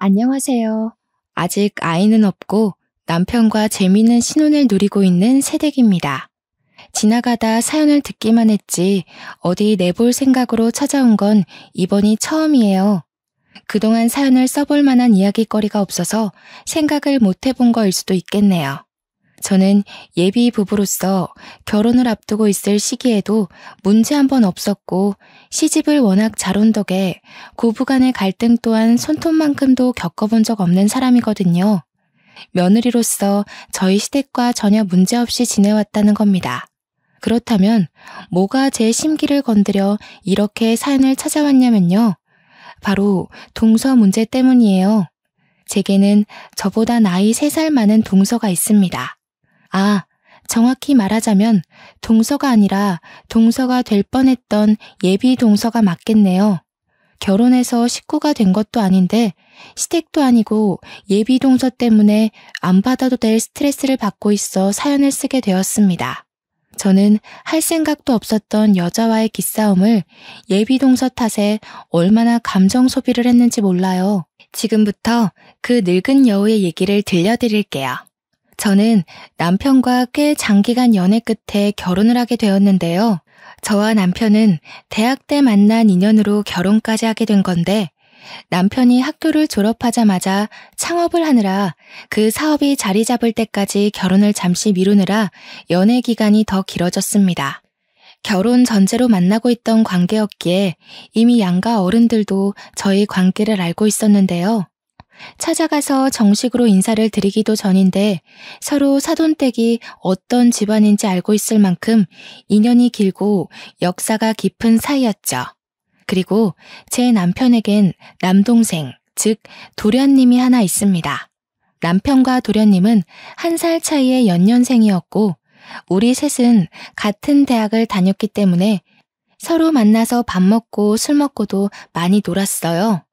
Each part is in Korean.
안녕하세요. 아직 아이는 없고 남편과 재미있는 신혼을 누리고 있는 새댁입니다. 지나가다 사연을 듣기만 했지 어디 내볼 생각으로 찾아온 건 이번이 처음이에요. 그동안 사연을 써볼 만한 이야기거리가 없어서 생각을 못 해본 거일 수도 있겠네요. 저는 예비 부부로서 결혼을 앞두고 있을 시기에도 문제 한 번 없었고 시집을 워낙 잘 온 덕에 고부간의 갈등 또한 손톱만큼도 겪어본 적 없는 사람이거든요. 며느리로서 저희 시댁과 전혀 문제없이 지내왔다는 겁니다. 그렇다면 뭐가 제 심기를 건드려 이렇게 사연을 찾아왔냐면요. 바로 동서 문제 때문이에요. 제게는 저보다 나이 3살 많은 동서가 있습니다. 정확히 말하자면 동서가 아니라 동서가 될 뻔했던 예비 동서가 맞겠네요. 결혼해서 식구가 된 것도 아닌데 시댁도 아니고 예비 동서 때문에 안 받아도 될 스트레스를 받고 있어 사연을 쓰게 되었습니다. 저는 할 생각도 없었던 여자와의 기싸움을 예비 동서 탓에 얼마나 감정 소비를 했는지 몰라요. 지금부터 그 늙은 여우의 얘기를 들려드릴게요. 저는 남편과 꽤 장기간 연애 끝에 결혼을 하게 되었는데요. 저와 남편은 대학 때 만난 인연으로 결혼까지 하게 된 건데 남편이 학교를 졸업하자마자 창업을 하느라 그 사업이 자리 잡을 때까지 결혼을 잠시 미루느라 연애 기간이 더 길어졌습니다. 결혼 전제로 만나고 있던 관계였기에 이미 양가 어른들도 저희 관계를 알고 있었는데요. 찾아가서 정식으로 인사를 드리기도 전인데 서로 사돈댁이 어떤 집안인지 알고 있을 만큼 인연이 길고 역사가 깊은 사이였죠. 그리고 제 남편에겐 남동생, 즉 도련님이 하나 있습니다. 남편과 도련님은 1살 차이의 연년생이었고 우리 셋은 같은 대학을 다녔기 때문에 서로 만나서 밥 먹고 술 먹고도 많이 놀았어요.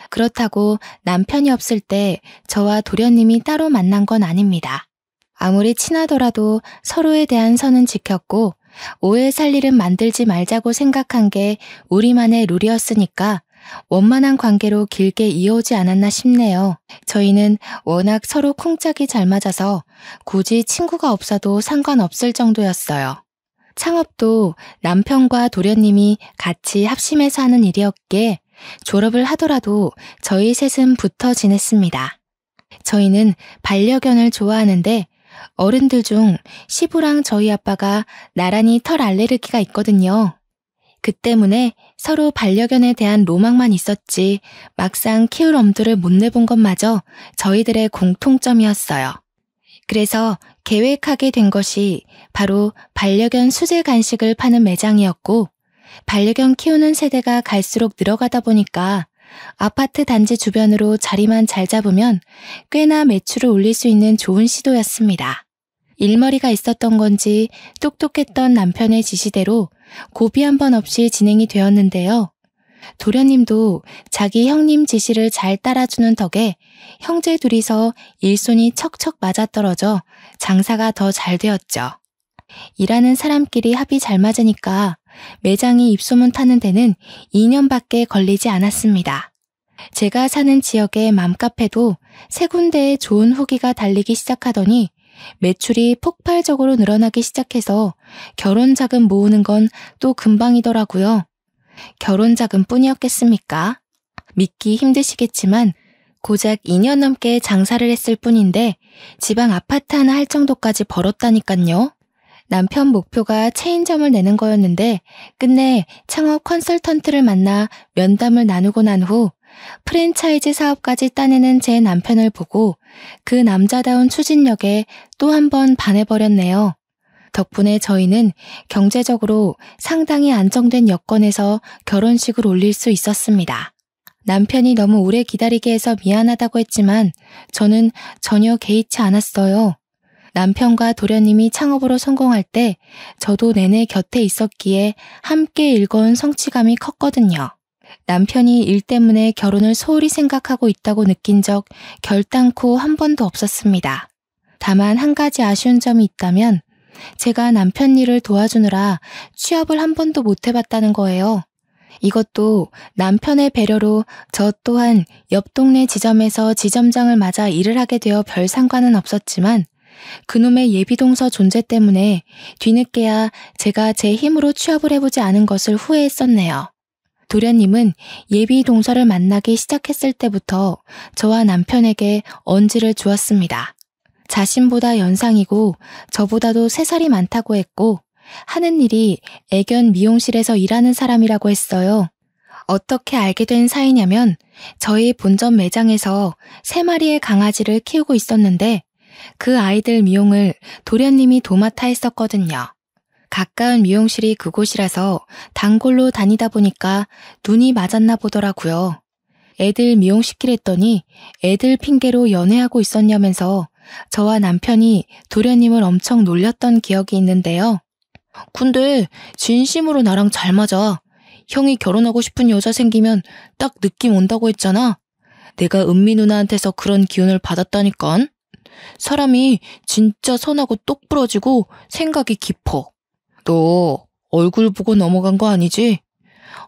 그렇다고 남편이 없을 때 저와 도련님이 따로 만난 건 아닙니다. 아무리 친하더라도 서로에 대한 선은 지켰고 오해 살 일은 만들지 말자고 생각한 게 우리만의 룰이었으니까 원만한 관계로 길게 이어오지 않았나 싶네요. 저희는 워낙 서로 쿵짝이 잘 맞아서 굳이 친구가 없어도 상관없을 정도였어요. 창업도 남편과 도련님이 같이 합심해서 하는 일이었기에 졸업을 하더라도 저희 셋은 붙어 지냈습니다. 저희는 반려견을 좋아하는데 어른들 중 시부랑 저희 아빠가 나란히 털 알레르기가 있거든요. 그 때문에 서로 반려견에 대한 로망만 있었지 막상 키울 엄두를 못 내본 것마저 저희들의 공통점이었어요. 그래서 계획하게 된 것이 바로 반려견 수제 간식을 파는 매장이었고 반려견 키우는 세대가 갈수록 늘어가다 보니까 아파트 단지 주변으로 자리만 잘 잡으면 꽤나 매출을 올릴 수 있는 좋은 시도였습니다. 일머리가 있었던 건지 똑똑했던 남편의 지시대로 고비 한 번 없이 진행이 되었는데요. 도련님도 자기 형님 지시를 잘 따라주는 덕에 형제 둘이서 일손이 척척 맞아떨어져 장사가 더 잘 되었죠. 일하는 사람끼리 합이 잘 맞으니까 매장이 입소문 타는 데는 2년밖에 걸리지 않았습니다. 제가 사는 지역의 맘카페도 3군데에 좋은 후기가 달리기 시작하더니 매출이 폭발적으로 늘어나기 시작해서 결혼 자금 모으는 건 또 금방이더라고요. 결혼 자금뿐이었겠습니까? 믿기 힘드시겠지만 고작 2년 넘게 장사를 했을 뿐인데 지방 아파트 하나 할 정도까지 벌었다니깐요. 남편 목표가 체인점을 내는 거였는데 끝내 창업 컨설턴트를 만나 면담을 나누고 난 후 프랜차이즈 사업까지 따내는 제 남편을 보고 그 남자다운 추진력에 또 한 번 반해버렸네요. 덕분에 저희는 경제적으로 상당히 안정된 여건에서 결혼식을 올릴 수 있었습니다. 남편이 너무 오래 기다리게 해서 미안하다고 했지만 저는 전혀 개의치 않았어요. 남편과 도련님이 창업으로 성공할 때 저도 내내 곁에 있었기에 함께 일궈온 성취감이 컸거든요. 남편이 일 때문에 결혼을 소홀히 생각하고 있다고 느낀 적 결단코 한 번도 없었습니다. 다만 한 가지 아쉬운 점이 있다면 제가 남편 일을 도와주느라 취업을 한 번도 못 해봤다는 거예요. 이것도 남편의 배려로 저 또한 옆 동네 지점에서 지점장을 맞아 일을 하게 되어 별 상관은 없었지만 그놈의 예비동서 존재 때문에 뒤늦게야 제가 제 힘으로 취업을 해보지 않은 것을 후회했었네요. 도련님은 예비동서를 만나기 시작했을 때부터 저와 남편에게 언지를 주었습니다. 자신보다 연상이고 저보다도 3살이 많다고 했고 하는 일이 애견 미용실에서 일하는 사람이라고 했어요. 어떻게 알게 된 사이냐면 저희 본점 매장에서 3마리의 강아지를 키우고 있었는데 그 아이들 미용을 도련님이 도맡아 했었거든요. 가까운 미용실이 그곳이라서 단골로 다니다 보니까 눈이 맞았나 보더라고요. 애들 미용시키랬더니 애들 핑계로 연애하고 있었냐면서 저와 남편이 도련님을 엄청 놀렸던 기억이 있는데요. 근데 진심으로 나랑 잘 맞아. 형이 결혼하고 싶은 여자 생기면 딱 느낌 온다고 했잖아. 내가 은미 누나한테서 그런 기운을 받았다니깐. 사람이 진짜 선하고 똑부러지고 생각이 깊어. 너 얼굴 보고 넘어간 거 아니지?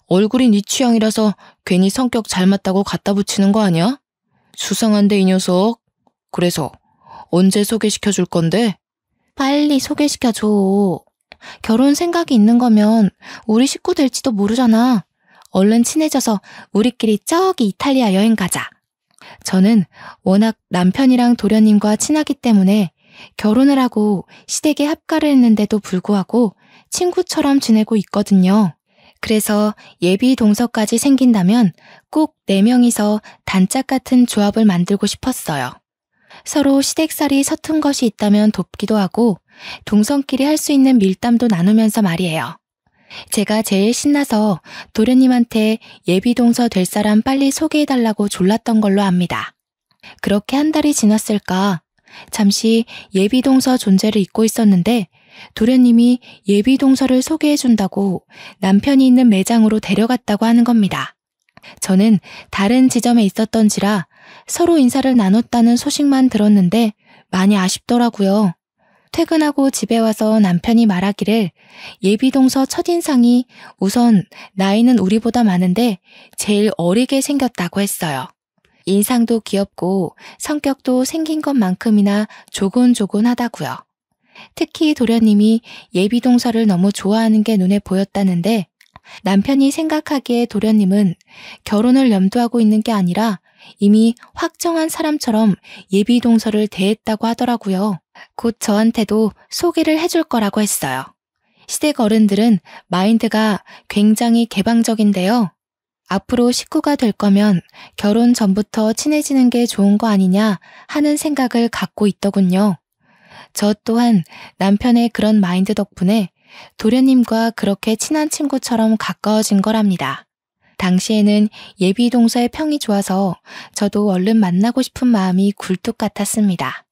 얼굴이 네 취향이라서 괜히 성격 잘 맞다고 갖다 붙이는 거 아니야? 수상한데 이 녀석. 그래서 언제 소개시켜 줄 건데? 빨리 소개시켜줘. 결혼 생각이 있는 거면 우리 식구 될지도 모르잖아. 얼른 친해져서 우리끼리 저기 이탈리아 여행 가자. 저는 워낙 남편이랑 도련님과 친하기 때문에 결혼을 하고 시댁에 합가를 했는데도 불구하고 친구처럼 지내고 있거든요. 그래서 예비 동서까지 생긴다면 꼭 4명이서 단짝 같은 조합을 만들고 싶었어요. 서로 시댁살이 서툰 것이 있다면 돕기도 하고 동성끼리 할 수 있는 밀담도 나누면서 말이에요. 제가 제일 신나서 도련님한테 예비동서 될 사람 빨리 소개해달라고 졸랐던 걸로 압니다. 그렇게 한 달이 지났을까 잠시 예비동서 존재를 잊고 있었는데 도련님이 예비동서를 소개해준다고 남편이 있는 매장으로 데려갔다고 하는 겁니다. 저는 다른 지점에 있었던지라 서로 인사를 나눴다는 소식만 들었는데 많이 아쉽더라고요. 퇴근하고 집에 와서 남편이 말하기를 예비동서 첫인상이 우선 나이는 우리보다 많은데 제일 어리게 생겼다고 했어요. 인상도 귀엽고 성격도 생긴 것만큼이나 조곤조곤하다고요. 특히 도련님이 예비동서를 너무 좋아하는 게 눈에 보였다는데 남편이 생각하기에 도련님은 결혼을 염두하고 있는 게 아니라 이미 확정한 사람처럼 예비동서를 대했다고 하더라고요. 곧 저한테도 소개를 해줄 거라고 했어요. 시댁 어른들은 마인드가 굉장히 개방적인데요. 앞으로 식구가 될 거면 결혼 전부터 친해지는 게 좋은 거 아니냐 하는 생각을 갖고 있더군요. 저 또한 남편의 그런 마인드 덕분에 도련님과 그렇게 친한 친구처럼 가까워진 거랍니다. 당시에는 예비동서의 평이 좋아서 저도 얼른 만나고 싶은 마음이 굴뚝 같았습니다.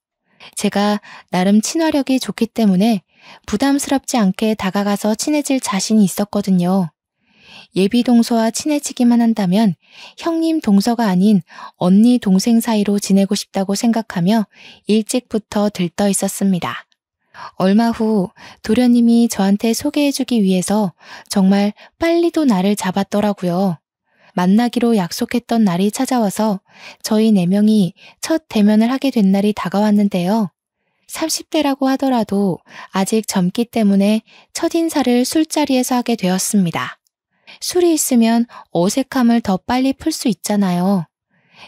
제가 나름 친화력이 좋기 때문에 부담스럽지 않게 다가가서 친해질 자신이 있었거든요. 예비동서와 친해지기만 한다면 형님 동서가 아닌 언니 동생 사이로 지내고 싶다고 생각하며 일찍부터 들떠 있었습니다. 얼마 후 도련님이 저한테 소개해주기 위해서 정말 빨리도 날을 잡았더라고요. 만나기로 약속했던 날이 찾아와서 저희 4명이 첫 대면을 하게 된 날이 다가왔는데요. 30대라고 하더라도 아직 젊기 때문에 첫인사를 술자리에서 하게 되었습니다. 술이 있으면 어색함을 더 빨리 풀 수 있잖아요.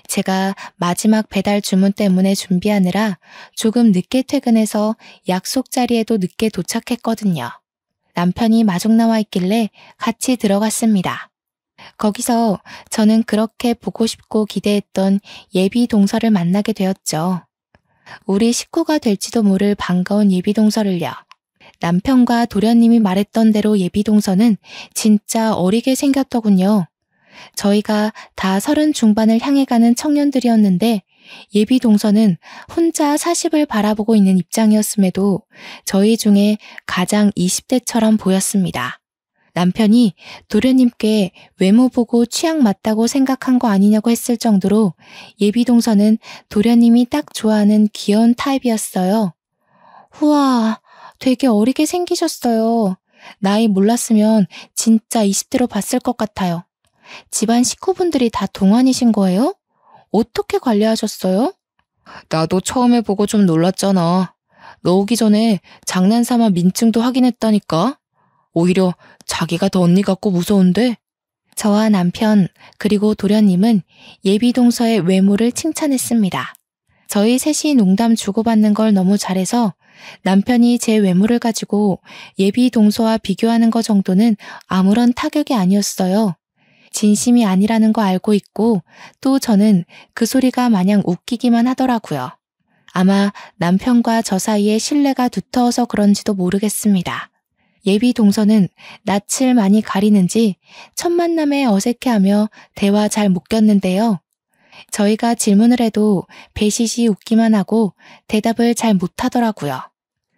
제가 마지막 배달 주문 때문에 준비하느라 조금 늦게 퇴근해서 약속 자리에도 늦게 도착했거든요. 남편이 마중 나와 있길래 같이 들어갔습니다. 거기서 저는 그렇게 보고 싶고 기대했던 예비 동서를 만나게 되었죠. 우리 식구가 될지도 모를 반가운 예비 동서를요. 남편과 도련님이 말했던 대로 예비 동서는 진짜 어리게 생겼더군요. 저희가 다 30 중반을 향해 가는 청년들이었는데 예비 동서는 혼자 40을 바라보고 있는 입장이었음에도 저희 중에 가장 20대처럼 보였습니다. 남편이 도련님께 외모 보고 취향 맞다고 생각한 거 아니냐고 했을 정도로 예비 동서는 도련님이 딱 좋아하는 귀여운 타입이었어요. 우와, 되게 어리게 생기셨어요. 나이 몰랐으면 진짜 20대로 봤을 것 같아요. 집안 식구분들이 다 동안이신 거예요? 어떻게 관리하셨어요? 나도 처음에 보고 좀 놀랐잖아. 너 오기 전에 장난삼아 민증도 확인했다니까. 오히려 자기가 더 언니 같고 무서운데? 저와 남편 그리고 도련님은 예비동서의 외모를 칭찬했습니다. 저희 셋이 농담 주고받는 걸 너무 잘해서 남편이 제 외모를 가지고 예비동서와 비교하는 거 정도는 아무런 타격이 아니었어요. 진심이 아니라는 거 알고 있고 또 저는 그 소리가 마냥 웃기기만 하더라고요. 아마 남편과 저 사이에 신뢰가 두터워서 그런지도 모르겠습니다. 예비 동서는 낯을 많이 가리는지 첫 만남에 어색해하며 대화 잘 못 꼈는데요. 저희가 질문을 해도 배시시 웃기만 하고 대답을 잘 못하더라고요.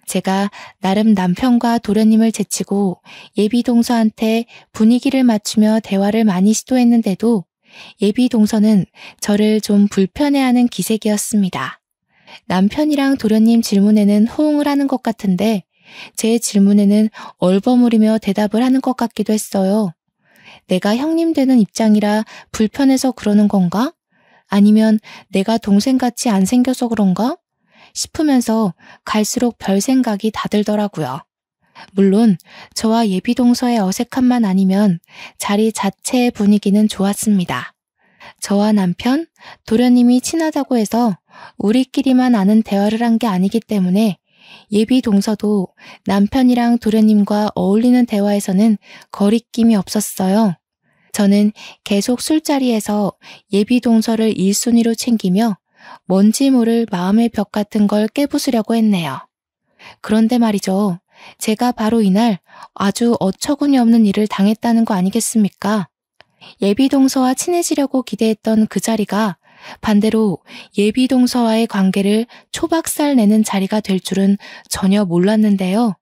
제가 나름 남편과 도련님을 제치고 예비 동서한테 분위기를 맞추며 대화를 많이 시도했는데도 예비 동서는 저를 좀 불편해하는 기색이었습니다. 남편이랑 도련님 질문에는 호응을 하는 것 같은데 제 질문에는 얼버무리며 대답을 하는 것 같기도 했어요. 내가 형님 되는 입장이라 불편해서 그러는 건가? 아니면 내가 동생같이 안 생겨서 그런가? 싶으면서 갈수록 별 생각이 다 들더라고요. 물론 저와 예비동서의 어색함만 아니면 자리 자체의 분위기는 좋았습니다. 저와 남편, 도련님이 친하다고 해서 우리끼리만 아는 대화를 한 게 아니기 때문에 예비동서도 남편이랑 도련님과 어울리는 대화에서는 거리낌이 없었어요. 저는 계속 술자리에서 예비동서를 1순위로 챙기며 뭔지 모를 마음의 벽 같은 걸 깨부수려고 했네요. 그런데 말이죠. 제가 바로 이날 아주 어처구니 없는 일을 당했다는 거 아니겠습니까? 예비동서와 친해지려고 기대했던 그 자리가 반대로 예비동서와의 관계를 초박살 내는 자리가 될 줄은 전혀 몰랐는데요.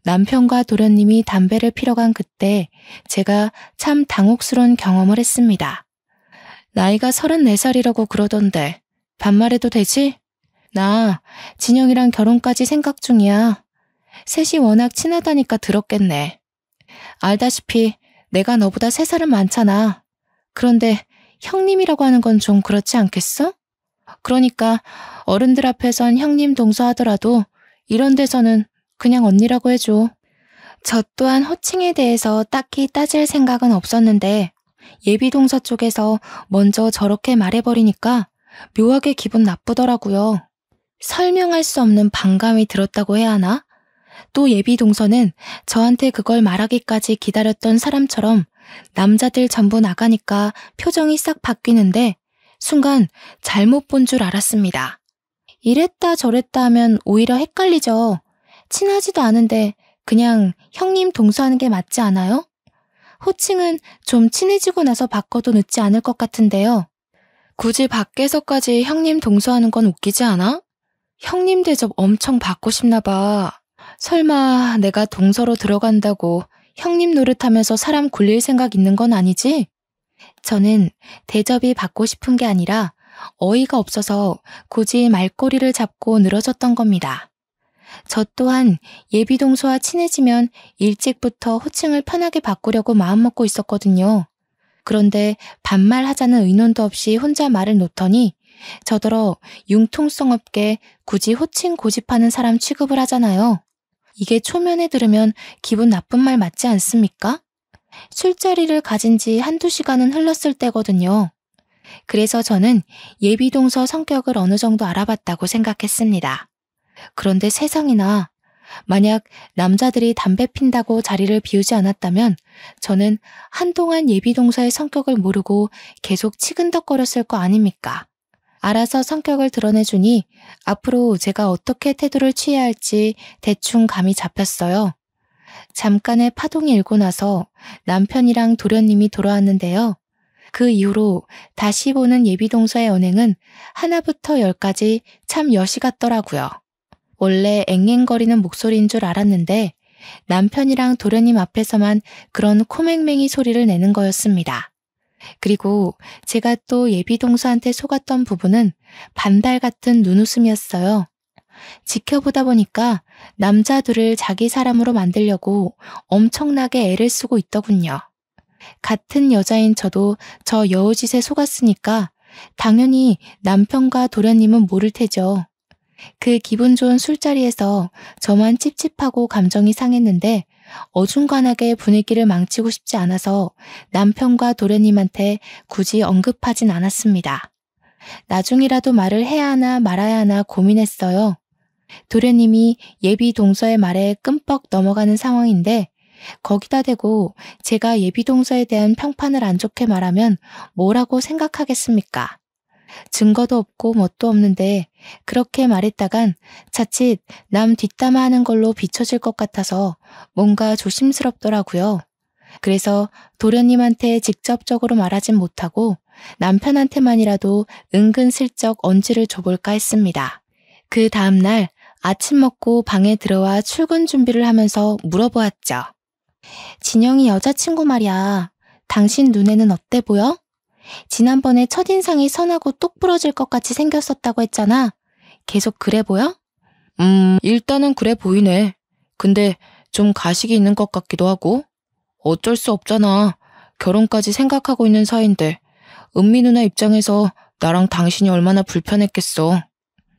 남편과 도련님이 담배를 피러 간 그때 제가 참 당혹스러운 경험을 했습니다. 나이가 34살이라고 그러던데 반말해도 되지? 나 진영이랑 결혼까지 생각 중이야. 셋이 워낙 친하다니까 들었겠네. 알다시피 내가 너보다 3살은 많잖아. 그런데 형님이라고 하는 건 좀 그렇지 않겠어? 그러니까 어른들 앞에선 형님 동서하더라도 이런 데서는 그냥 언니라고 해줘. 저 또한 호칭에 대해서 딱히 따질 생각은 없었는데 예비동서 쪽에서 먼저 저렇게 말해버리니까 묘하게 기분 나쁘더라고요. 설명할 수 없는 반감이 들었다고 해야 하나? 또 예비동서는 저한테 그걸 말하기까지 기다렸던 사람처럼 남자들 전부 나가니까 표정이 싹 바뀌는데 순간 잘못 본 줄 알았습니다. 이랬다 저랬다 하면 오히려 헷갈리죠. 친하지도 않은데 그냥 형님 동서하는 게 맞지 않아요? 호칭은 좀 친해지고 나서 바꿔도 늦지 않을 것 같은데요. 굳이 밖에서까지 형님 동서하는 건 웃기지 않아? 형님 대접 엄청 받고 싶나 봐. 설마 내가 동서로 들어간다고 형님 노릇하면서 사람 굴릴 생각 있는 건 아니지? 저는 대접이 받고 싶은 게 아니라 어이가 없어서 굳이 말꼬리를 잡고 늘어졌던 겁니다. 저 또한 예비동서와 친해지면 일찍부터 호칭을 편하게 바꾸려고 마음먹고 있었거든요. 그런데 반말하자는 의논도 없이 혼자 말을 놓더니 저더러 융통성 없게 굳이 호칭 고집하는 사람 취급을 하잖아요. 이게 초면에 들으면 기분 나쁜 말 맞지 않습니까? 술자리를 가진 지 한두 시간은 흘렀을 때거든요. 그래서 저는 예비동서 성격을 어느 정도 알아봤다고 생각했습니다. 그런데 세상에나 만약 남자들이 담배 핀다고 자리를 비우지 않았다면 저는 한동안 예비동서의 성격을 모르고 계속 치근덕거렸을 거 아닙니까? 알아서 성격을 드러내주니 앞으로 제가 어떻게 태도를 취해야 할지 대충 감이 잡혔어요. 잠깐의 파동이 일고 나서 남편이랑 도련님이 돌아왔는데요. 그 이후로 다시 보는 예비동서의 언행은 하나부터 10까지 참 여시 같더라고요. 원래 앵앵거리는 목소리인 줄 알았는데 남편이랑 도련님 앞에서만 그런 코맹맹이 소리를 내는 거였습니다. 그리고 제가 또 예비동서한테 속았던 부분은 반달 같은 눈웃음이었어요. 지켜보다 보니까 남자 둘을 자기 사람으로 만들려고 엄청나게 애를 쓰고 있더군요. 같은 여자인 저도 저 여우짓에 속았으니까 당연히 남편과 도련님은 모를 테죠. 그 기분 좋은 술자리에서 저만 찝찝하고 감정이 상했는데 어중간하게 분위기를 망치고 싶지 않아서 남편과 도련님한테 굳이 언급하진 않았습니다. 나중이라도 말을 해야 하나 말아야 하나 고민했어요. 도련님이 예비 동서의 말에 끔뻑 넘어가는 상황인데 거기다 대고 제가 예비 동서에 대한 평판을 안 좋게 말하면 뭐라고 생각하겠습니까? 증거도 없고 뭣도 없는데 그렇게 말했다간 자칫 남 뒷담화하는 걸로 비춰질 것 같아서 뭔가 조심스럽더라고요. 그래서 도련님한테 직접적으로 말하진 못하고 남편한테만이라도 은근슬쩍 언지를 줘볼까 했습니다. 그 다음날 아침 먹고 방에 들어와 출근 준비를 하면서 물어보았죠. 진영이 여자친구 말이야. 당신 눈에는 어때 보여? 지난번에 첫인상이 선하고 똑부러질 것 같이 생겼었다고 했잖아. 계속 그래 보여? 일단은 그래 보이네. 근데 좀 가식이 있는 것 같기도 하고. 어쩔 수 없잖아. 결혼까지 생각하고 있는 사이인데 은미 누나 입장에서 나랑 당신이 얼마나 불편했겠어.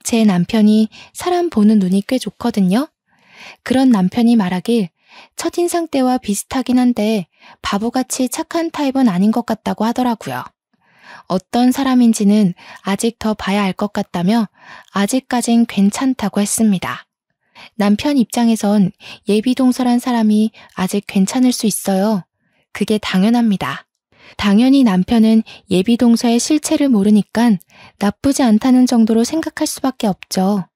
제 남편이 사람 보는 눈이 꽤 좋거든요. 그런 남편이 말하길 첫인상 때와 비슷하긴 한데 바보같이 착한 타입은 아닌 것 같다고 하더라고요. 어떤 사람인지는 아직 더 봐야 알 것 같다며 아직까진 괜찮다고 했습니다. 남편 입장에선 예비동서란 사람이 아직 괜찮을 수 있어요. 그게 당연합니다. 당연히 남편은 예비동서의 실체를 모르니까 나쁘지 않다는 정도로 생각할 수밖에 없죠.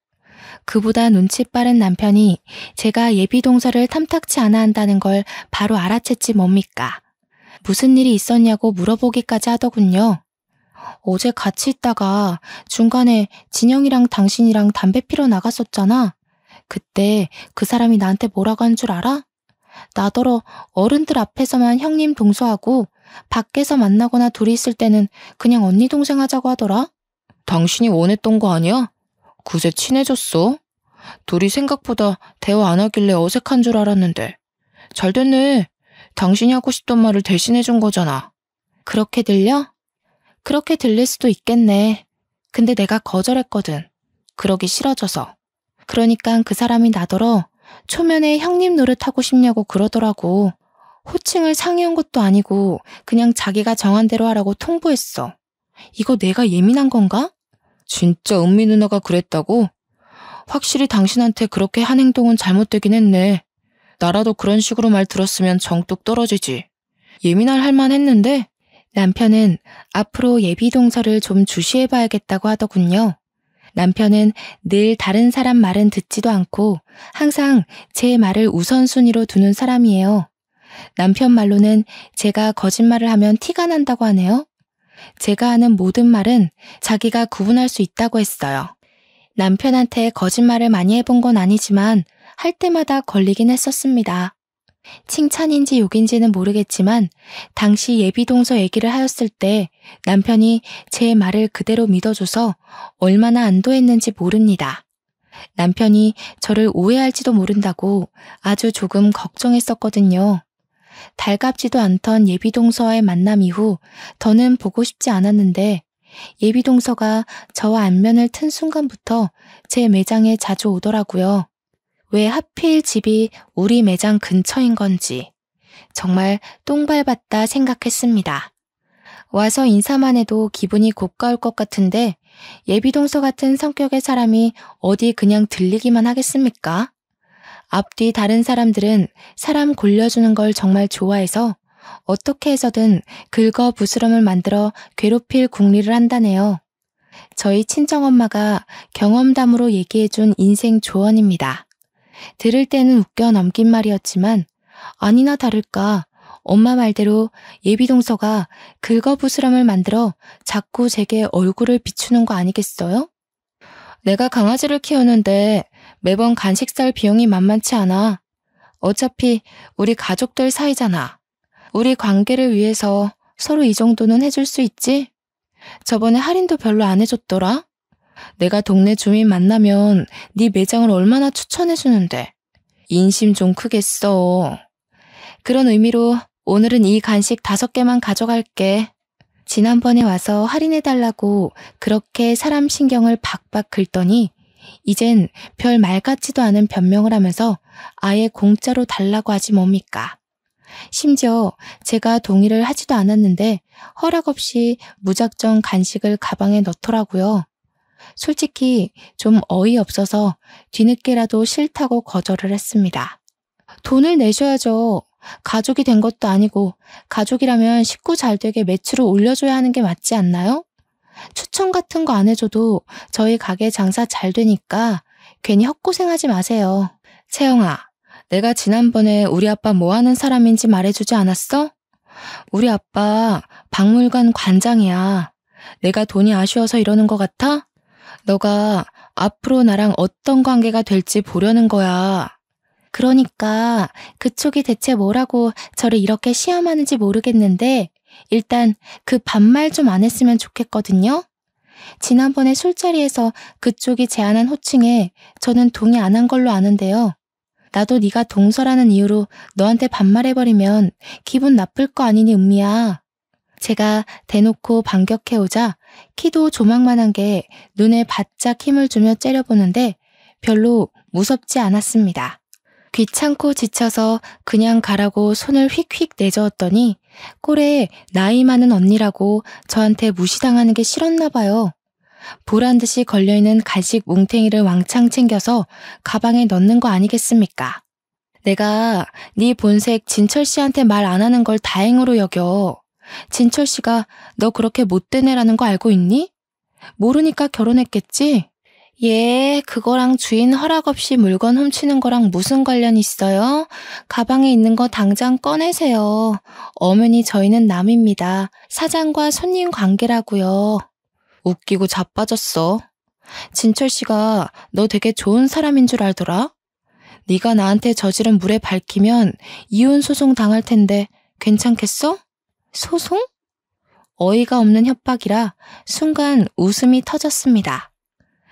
그보다 눈치 빠른 남편이 제가 예비동서를 탐탁치 않아 한다는 걸 바로 알아챘지 뭡니까? 무슨 일이 있었냐고 물어보기까지 하더군요. 어제 같이 있다가 중간에 진영이랑 당신이랑 담배 피러 나갔었잖아. 그때 그 사람이 나한테 뭐라고 한 줄 알아? 나더러 어른들 앞에서만 형님 동서하고 밖에서 만나거나 둘이 있을 때는 그냥 언니 동생 하자고 하더라. 당신이 원했던 거 아니야? 그새 친해졌어? 둘이 생각보다 대화 안 하길래 어색한 줄 알았는데. 잘 됐네. 당신이 하고 싶던 말을 대신해준 거잖아. 그렇게 들려? 그렇게 들릴 수도 있겠네. 근데 내가 거절했거든. 그러기 싫어져서. 그러니까 그 사람이 나더러 초면에 형님 노릇하고 싶냐고 그러더라고. 호칭을 상의한 것도 아니고 그냥 자기가 정한 대로 하라고 통보했어. 이거 내가 예민한 건가? 진짜 은미 누나가 그랬다고? 확실히 당신한테 그렇게 한 행동은 잘못되긴 했네. 나라도 그런 식으로 말 들었으면 정뚝 떨어지지. 예민할 할만 했는데. 남편은 앞으로 예비동서를 좀 주시해봐야겠다고 하더군요. 남편은 늘 다른 사람 말은 듣지도 않고 항상 제 말을 우선순위로 두는 사람이에요. 남편 말로는 제가 거짓말을 하면 티가 난다고 하네요. 제가 하는 모든 말은 자기가 구분할 수 있다고 했어요. 남편한테 거짓말을 많이 해본 건 아니지만 할 때마다 걸리긴 했었습니다. 칭찬인지 욕인지는 모르겠지만 당시 예비동서 얘기를 하였을 때 남편이 제 말을 그대로 믿어줘서 얼마나 안도했는지 모릅니다. 남편이 저를 오해할지도 모른다고 아주 조금 걱정했었거든요. 달갑지도 않던 예비동서와의 만남 이후 더는 보고 싶지 않았는데 예비동서가 저와 안면을 튼 순간부터 제 매장에 자주 오더라고요. 왜 하필 집이 우리 매장 근처인 건지 정말 똥 밟았다 생각했습니다. 와서 인사만 해도 기분이 고가울 것 같은데 예비동서 같은 성격의 사람이 어디 그냥 들리기만 하겠습니까? 앞뒤 다른 사람들은 사람 골려주는 걸 정말 좋아해서 어떻게 해서든 긁어 부스럼을 만들어 괴롭힐 궁리를 한다네요. 저희 친정엄마가 경험담으로 얘기해준 인생 조언입니다. 들을 때는 웃겨 넘긴 말이었지만 아니나 다를까 엄마 말대로 예비동서가 긁어부스럼을 만들어 자꾸 제게 얼굴을 비추는 거 아니겠어요? 내가 강아지를 키우는데 매번 간식 살 비용이 만만치 않아. 어차피 우리 가족들 사이잖아. 우리 관계를 위해서 서로 이 정도는 해줄 수 있지? 저번에 할인도 별로 안 해줬더라. 내가 동네 주민 만나면 네 매장을 얼마나 추천해주는데. 인심 좀 크겠어. 그런 의미로 오늘은 이 간식 5개만 가져갈게. 지난번에 와서 할인해달라고 그렇게 사람 신경을 박박 긁더니 이젠 별 말 같지도 않은 변명을 하면서 아예 공짜로 달라고 하지 뭡니까. 심지어 제가 동의를 하지도 않았는데 허락 없이 무작정 간식을 가방에 넣더라고요. 솔직히 좀 어이없어서 뒤늦게라도 싫다고 거절을 했습니다. 돈을 내셔야죠. 가족이 된 것도 아니고 가족이라면 식구 잘 되게 매출을 올려줘야 하는 게 맞지 않나요? 추천 같은 거 안 해줘도 저희 가게 장사 잘 되니까 괜히 헛고생하지 마세요. 채영아, 내가 지난번에 우리 아빠 뭐 하는 사람인지 말해주지 않았어? 우리 아빠 박물관 관장이야. 내가 돈이 아쉬워서 이러는 것 같아? 너가 앞으로 나랑 어떤 관계가 될지 보려는 거야. 그러니까 그쪽이 대체 뭐라고 저를 이렇게 시험하는지 모르겠는데 일단 그 반말 좀 안 했으면 좋겠거든요. 지난번에 술자리에서 그쪽이 제안한 호칭에 저는 동의 안 한 걸로 아는데요. 나도 네가 동서라는 이유로 너한테 반말해버리면 기분 나쁠 거 아니니 은미야. 제가 대놓고 반격해오자 키도 조망만한 게 눈에 바짝 힘을 주며 째려보는데 별로 무섭지 않았습니다. 귀찮고 지쳐서 그냥 가라고 손을 휙휙 내저었더니 꼴에 나이 많은 언니라고 저한테 무시당하는 게 싫었나 봐요. 보란듯이 걸려있는 간식 뭉탱이를 왕창 챙겨서 가방에 넣는 거 아니겠습니까? 내가 네 본색 진철 씨한테 말 안 하는 걸 다행으로 여겨. 진철 씨가 너 그렇게 못된 애라는 거 알고 있니? 모르니까 결혼했겠지? 예, 그거랑 주인 허락 없이 물건 훔치는 거랑 무슨 관련 있어요? 가방에 있는 거 당장 꺼내세요. 엄연히 저희는 남입니다. 사장과 손님 관계라고요. 웃기고 자빠졌어. 진철 씨가 너 되게 좋은 사람인 줄 알더라? 네가 나한테 저지른 물에 밝히면 이혼 소송 당할 텐데 괜찮겠어? 소송? 어이가 없는 협박이라 순간 웃음이 터졌습니다.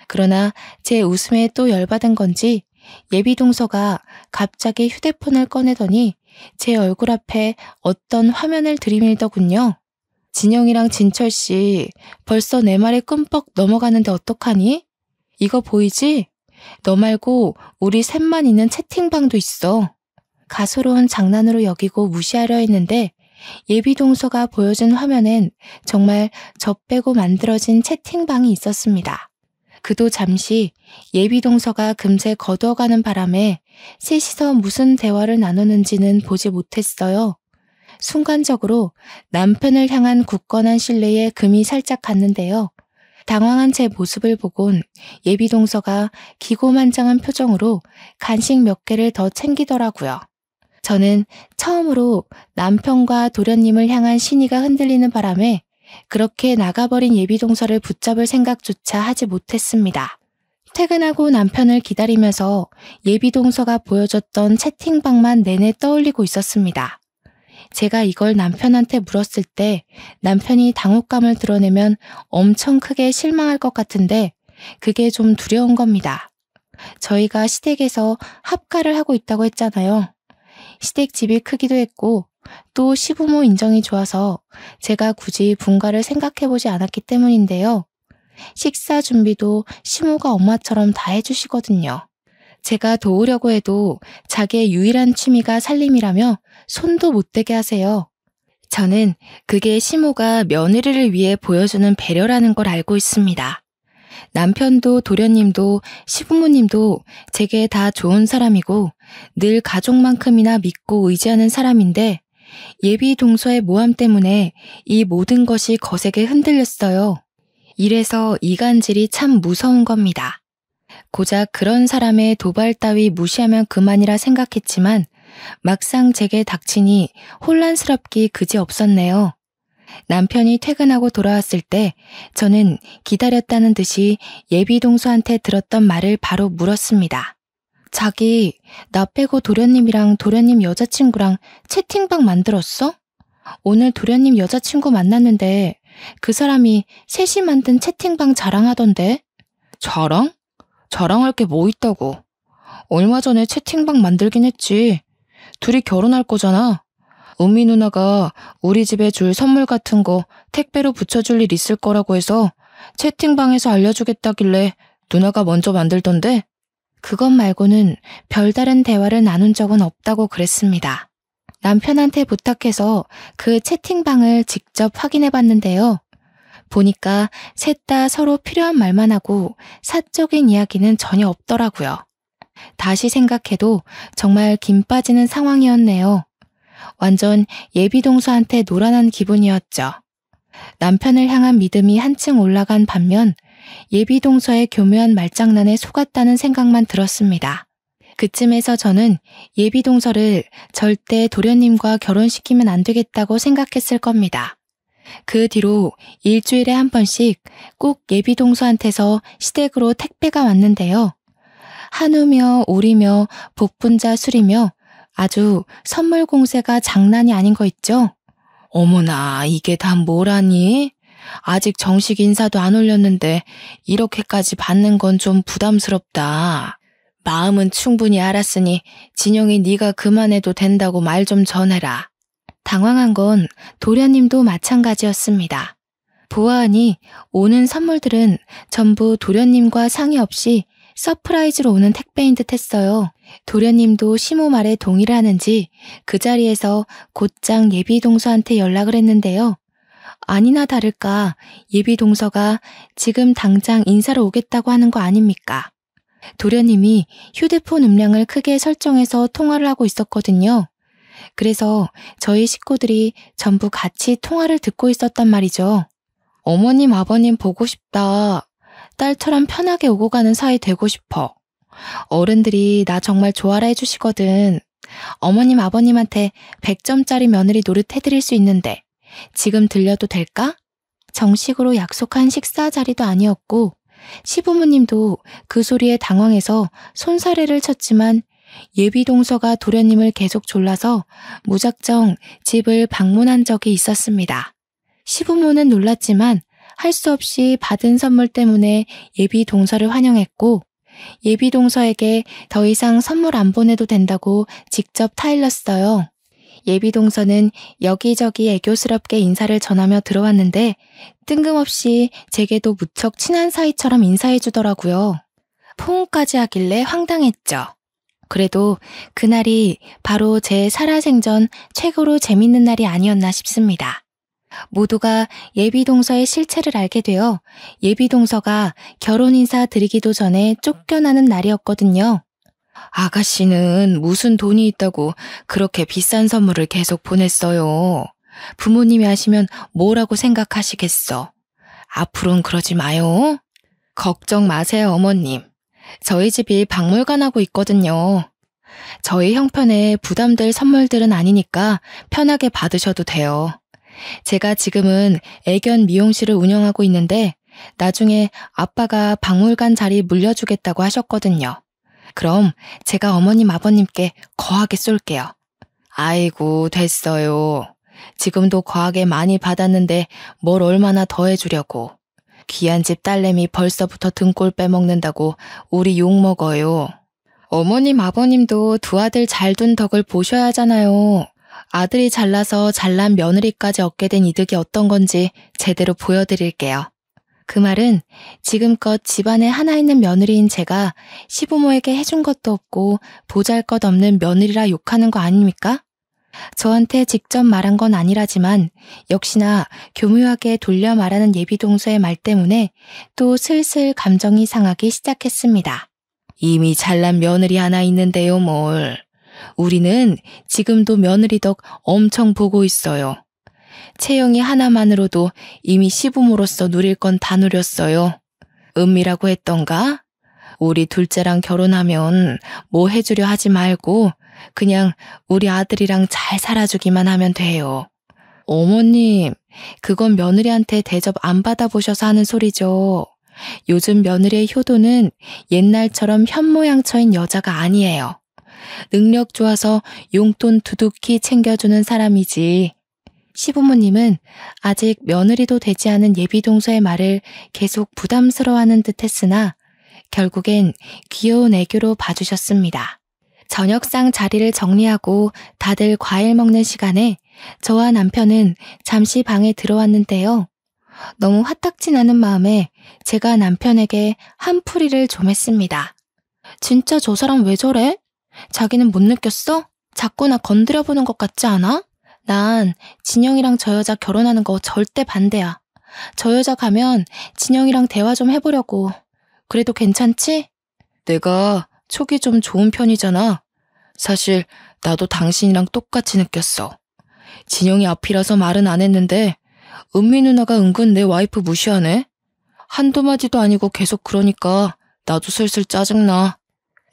그러나 제 웃음에 또 열받은 건지 예비동서가 갑자기 휴대폰을 꺼내더니 제 얼굴 앞에 어떤 화면을 들이밀더군요. 진영이랑 진철 씨 벌써 내 말에 끔뻑 넘어가는데 어떡하니? 이거 보이지? 너 말고 우리 셋만 있는 채팅방도 있어. 가소로운 장난으로 여기고 무시하려 했는데 예비동서가 보여준 화면엔 정말 저 빼고 만들어진 채팅방이 있었습니다. 그도 잠시 예비동서가 금세 거두어가는 바람에 셋이서 무슨 대화를 나누는지는 보지 못했어요. 순간적으로 남편을 향한 굳건한 신뢰에 금이 살짝 갔는데요. 당황한 제 모습을 보곤 예비동서가 기고만장한 표정으로 간식 몇 개를 더 챙기더라고요. 저는 처음으로 남편과 도련님을 향한 신의가 흔들리는 바람에 그렇게 나가버린 예비동서를 붙잡을 생각조차 하지 못했습니다. 퇴근하고 남편을 기다리면서 예비동서가 보여줬던 채팅방만 내내 떠올리고 있었습니다. 제가 이걸 남편한테 물었을 때 남편이 당혹감을 드러내면 엄청 크게 실망할 것 같은데 그게 좀 두려운 겁니다. 저희가 시댁에서 합가를 하고 있다고 했잖아요. 시댁 집이 크기도 했고 또 시부모 인정이 좋아서 제가 굳이 분가를 생각해보지 않았기 때문인데요. 식사 준비도 시모가 엄마처럼 다 해주시거든요. 제가 도우려고 해도 자기의 유일한 취미가 살림이라며 손도 못 대게 하세요. 저는 그게 시모가 며느리를 위해 보여주는 배려라는 걸 알고 있습니다. 남편도 도련님도 시부모님도 제게 다 좋은 사람이고 늘 가족만큼이나 믿고 의지하는 사람인데 예비 동서의 모함 때문에 이 모든 것이 거세게 흔들렸어요. 이래서 이간질이 참 무서운 겁니다. 고작 그런 사람의 도발 따위 무시하면 그만이라 생각했지만 막상 제게 닥치니 혼란스럽기 그지없었네요. 남편이 퇴근하고 돌아왔을 때 저는 기다렸다는 듯이 예비 동서한테 들었던 말을 바로 물었습니다. 자기, 나 빼고 도련님이랑 도련님 여자친구랑 채팅방 만들었어? 오늘 도련님 여자친구 만났는데 그 사람이 셋이 만든 채팅방 자랑하던데? 자랑? 자랑할 게 뭐 있다고. 얼마 전에 채팅방 만들긴 했지. 둘이 결혼할 거잖아. 은미 누나가 우리 집에 줄 선물 같은 거 택배로 붙여줄 일 있을 거라고 해서 채팅방에서 알려주겠다길래 누나가 먼저 만들던데. 그것 말고는 별다른 대화를 나눈 적은 없다고 그랬습니다. 남편한테 부탁해서 그 채팅방을 직접 확인해 봤는데요. 보니까 셋 다 서로 필요한 말만 하고 사적인 이야기는 전혀 없더라고요. 다시 생각해도 정말 김 빠지는 상황이었네요. 완전 예비동서한테 노란한 기분이었죠. 남편을 향한 믿음이 한층 올라간 반면 예비동서의 교묘한 말장난에 속았다는 생각만 들었습니다. 그쯤에서 저는 예비동서를 절대 도련님과 결혼시키면 안 되겠다고 생각했을 겁니다. 그 뒤로 일주일에 한 번씩 꼭 예비동서한테서 시댁으로 택배가 왔는데요. 한우며 오리며 복분자 술이며 아주 선물 공세가 장난이 아닌 거 있죠? 어머나, 이게 다 뭐라니? 아직 정식 인사도 안 올렸는데 이렇게까지 받는 건 좀 부담스럽다. 마음은 충분히 알았으니 진영이 네가 그만해도 된다고 말 좀 전해라. 당황한 건 도련님도 마찬가지였습니다. 보아하니 오는 선물들은 전부 도련님과 상의 없이 서프라이즈로 오는 택배인 듯 했어요. 도련님도 시모 말에 동의를 하는지 그 자리에서 곧장 예비동서한테 연락을 했는데요. 아니나 다를까 예비동서가 지금 당장 인사를 오겠다고 하는 거 아닙니까? 도련님이 휴대폰 음량을 크게 설정해서 통화를 하고 있었거든요. 그래서 저희 식구들이 전부 같이 통화를 듣고 있었단 말이죠. 어머님, 아버님 보고 싶다. 딸처럼 편하게 오고 가는 사이 되고 싶어. 어른들이 나 정말 좋아라 해주시거든. 어머님, 아버님한테 100점짜리 며느리 노릇 해드릴 수 있는데 지금 들려도 될까? 정식으로 약속한 식사 자리도 아니었고 시부모님도 그 소리에 당황해서 손사래를 쳤지만 예비동서가 도련님을 계속 졸라서 무작정 집을 방문한 적이 있었습니다. 시부모는 놀랐지만 할 수 없이 받은 선물 때문에 예비동서를 환영했고 예비동서에게 더 이상 선물 안 보내도 된다고 직접 타일렀어요. 예비동서는 여기저기 애교스럽게 인사를 전하며 들어왔는데 뜬금없이 제게도 무척 친한 사이처럼 인사해주더라고요. 포옹까지 하길래 황당했죠. 그래도 그날이 바로 제 살아생전 최고로 재밌는 날이 아니었나 싶습니다. 모두가 예비동서의 실체를 알게 되어 예비동서가 결혼 인사 드리기도 전에 쫓겨나는 날이었거든요. 아가씨는 무슨 돈이 있다고 그렇게 비싼 선물을 계속 보냈어요. 부모님이 아시면 뭐라고 생각하시겠어. 앞으로는 그러지 마요. 걱정 마세요, 어머님. 저희 집이 박물관하고 있거든요. 저희 형편에 부담될 선물들은 아니니까 편하게 받으셔도 돼요. 제가 지금은 애견 미용실을 운영하고 있는데 나중에 아빠가 박물관 자리 물려주겠다고 하셨거든요. 그럼 제가 어머님 아버님께 거하게 쏠게요. 아이고, 됐어요. 지금도 거하게 많이 받았는데 뭘 얼마나 더 해주려고. 귀한 집 딸내미 벌써부터 등골 빼먹는다고 우리 욕먹어요. 어머님 아버님도 두 아들 잘 둔 덕을 보셔야 하잖아요. 아들이 잘나서 잘난 며느리까지 얻게 된 이득이 어떤 건지 제대로 보여드릴게요. 그 말은 지금껏 집안에 하나 있는 며느리인 제가 시부모에게 해준 것도 없고 보잘것없는 며느리라 욕하는 거 아닙니까? 저한테 직접 말한 건 아니라지만 역시나 교묘하게 돌려 말하는 예비동서의 말 때문에 또 슬슬 감정이 상하기 시작했습니다. 이미 잘난 며느리 하나 있는데요, 뭘. 우리는 지금도 며느리 덕 엄청 보고 있어요. 채영이 하나만으로도 이미 시부모로서 누릴 건 다 누렸어요. 은미라고 했던가? 우리 둘째랑 결혼하면 뭐 해주려 하지 말고 그냥 우리 아들이랑 잘 살아주기만 하면 돼요. 어머님, 그건 며느리한테 대접 안 받아보셔서 하는 소리죠. 요즘 며느리의 효도는 옛날처럼 현모양처인 여자가 아니에요. 능력 좋아서 용돈 두둑히 챙겨주는 사람이지. 시부모님은 아직 며느리도 되지 않은 예비동서의 말을 계속 부담스러워하는 듯 했으나 결국엔 귀여운 애교로 봐주셨습니다. 저녁상 자리를 정리하고 다들 과일 먹는 시간에 저와 남편은 잠시 방에 들어왔는데요. 너무 화딱지 나는 마음에 제가 남편에게 한풀이를 좀 했습니다. 진짜 저 사람 왜 저래? 자기는 못 느꼈어? 자꾸 나 건드려보는 것 같지 않아? 난 진영이랑 저 여자 결혼하는 거 절대 반대야. 저 여자 가면 진영이랑 대화 좀 해보려고. 그래도 괜찮지? 내가 촉이 좀 좋은 편이잖아. 사실 나도 당신이랑 똑같이 느꼈어. 진영이 앞이라서 말은 안 했는데 은미 누나가 은근 내 와이프 무시하네. 한두 마디도 아니고 계속 그러니까 나도 슬슬 짜증나.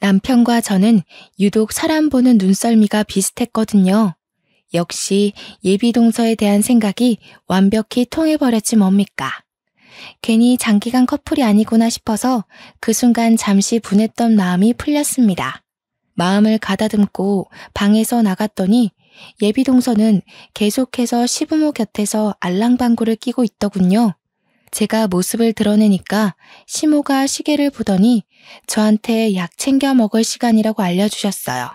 남편과 저는 유독 사람 보는 눈썰미가 비슷했거든요. 역시 예비동서에 대한 생각이 완벽히 통해버렸지 뭡니까. 괜히 장기간 커플이 아니구나 싶어서 그 순간 잠시 분했던 마음이 풀렸습니다. 마음을 가다듬고 방에서 나갔더니 예비동서는 계속해서 시부모 곁에서 알랑방구를 끼고 있더군요. 제가 모습을 드러내니까 시모가 시계를 보더니 저한테 약 챙겨 먹을 시간이라고 알려주셨어요.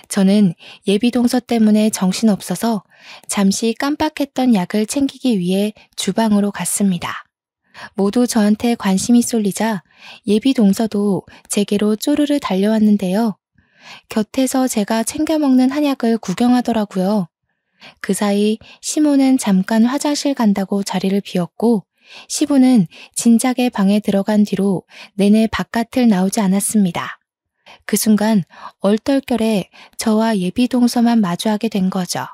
저는 예비동서 때문에 정신없어서 잠시 깜빡했던 약을 챙기기 위해 주방으로 갔습니다. 모두 저한테 관심이 쏠리자 예비동서도 제게로 쪼르르 달려왔는데요. 곁에서 제가 챙겨 먹는 한약을 구경하더라고요. 그 사이 시모는 잠깐 화장실 간다고 자리를 비웠고 시부는 진작에 방에 들어간 뒤로 내내 바깥을 나오지 않았습니다. 그 순간 얼떨결에 저와 예비동서만 마주하게 된 거죠.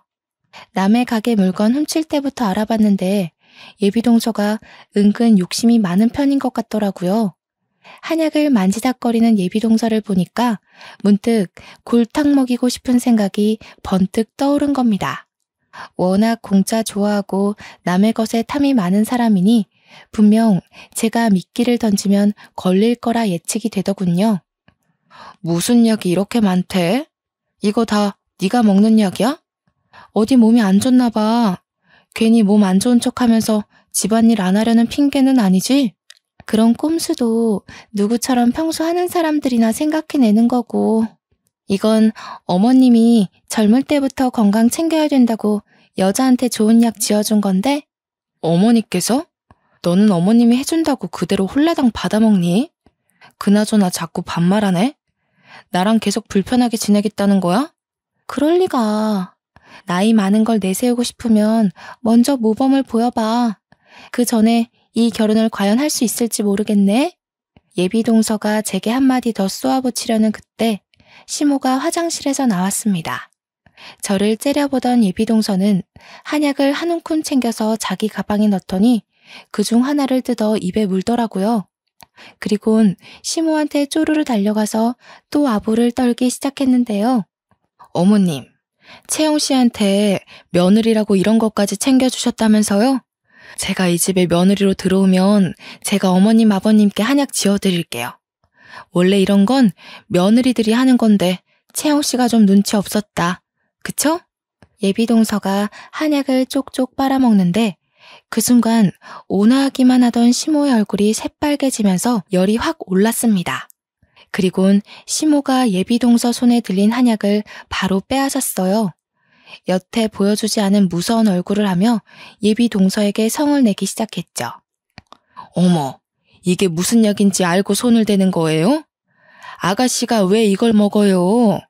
남의 가게 물건 훔칠 때부터 알아봤는데 예비동서가 은근 욕심이 많은 편인 것 같더라고요. 한약을 만지작거리는 예비동서를 보니까 문득 골탕 먹이고 싶은 생각이 번뜩 떠오른 겁니다. 워낙 공짜 좋아하고 남의 것에 탐이 많은 사람이니 분명 제가 미끼를 던지면 걸릴 거라 예측이 되더군요. 무슨 약이 이렇게 많대? 이거 다 네가 먹는 약이야? 어디 몸이 안 좋나 봐. 괜히 몸 안 좋은 척하면서 집안일 안 하려는 핑계는 아니지? 그런 꼼수도 누구처럼 평소 하는 사람들이나 생각해내는 거고, 이건 어머님이 젊을 때부터 건강 챙겨야 된다고 여자한테 좋은 약 지어준 건데? 어머니께서? 너는 어머님이 해준다고 그대로 홀라당 받아먹니? 그나저나 자꾸 반말하네? 나랑 계속 불편하게 지내겠다는 거야? 그럴 리가. 나이 많은 걸 내세우고 싶으면 먼저 모범을 보여봐. 그 전에 이 결혼을 과연 할 수 있을지 모르겠네. 예비동서가 제게 한마디 더 쏘아붙이려는 그때 시모가 화장실에서 나왔습니다. 저를 째려보던 예비동서는 한약을 한 움큼 챙겨서 자기 가방에 넣더니 그중 하나를 뜯어 입에 물더라고요. 그리곤 시모한테 쪼르르 달려가서 또 아부를 떨기 시작했는데요. 어머님, 채영 씨한테 며느리라고 이런 것까지 챙겨주셨다면서요? 제가 이 집에 며느리로 들어오면 제가 어머님 아버님께 한약 지어드릴게요. 원래 이런 건 며느리들이 하는 건데 채영 씨가 좀 눈치 없었다. 그쵸? 예비동서가 한약을 쪽쪽 빨아먹는데 그 순간 온화하기만 하던 시모의 얼굴이 새빨개지면서 열이 확 올랐습니다. 그리곤 시모가 예비동서 손에 들린 한약을 바로 빼앗았어요. 여태 보여주지 않은 무서운 얼굴을 하며 예비동서에게 성을 내기 시작했죠. 어머, 이게 무슨 약인지 알고 손을 대는 거예요? 아가씨가 왜 이걸 먹어요?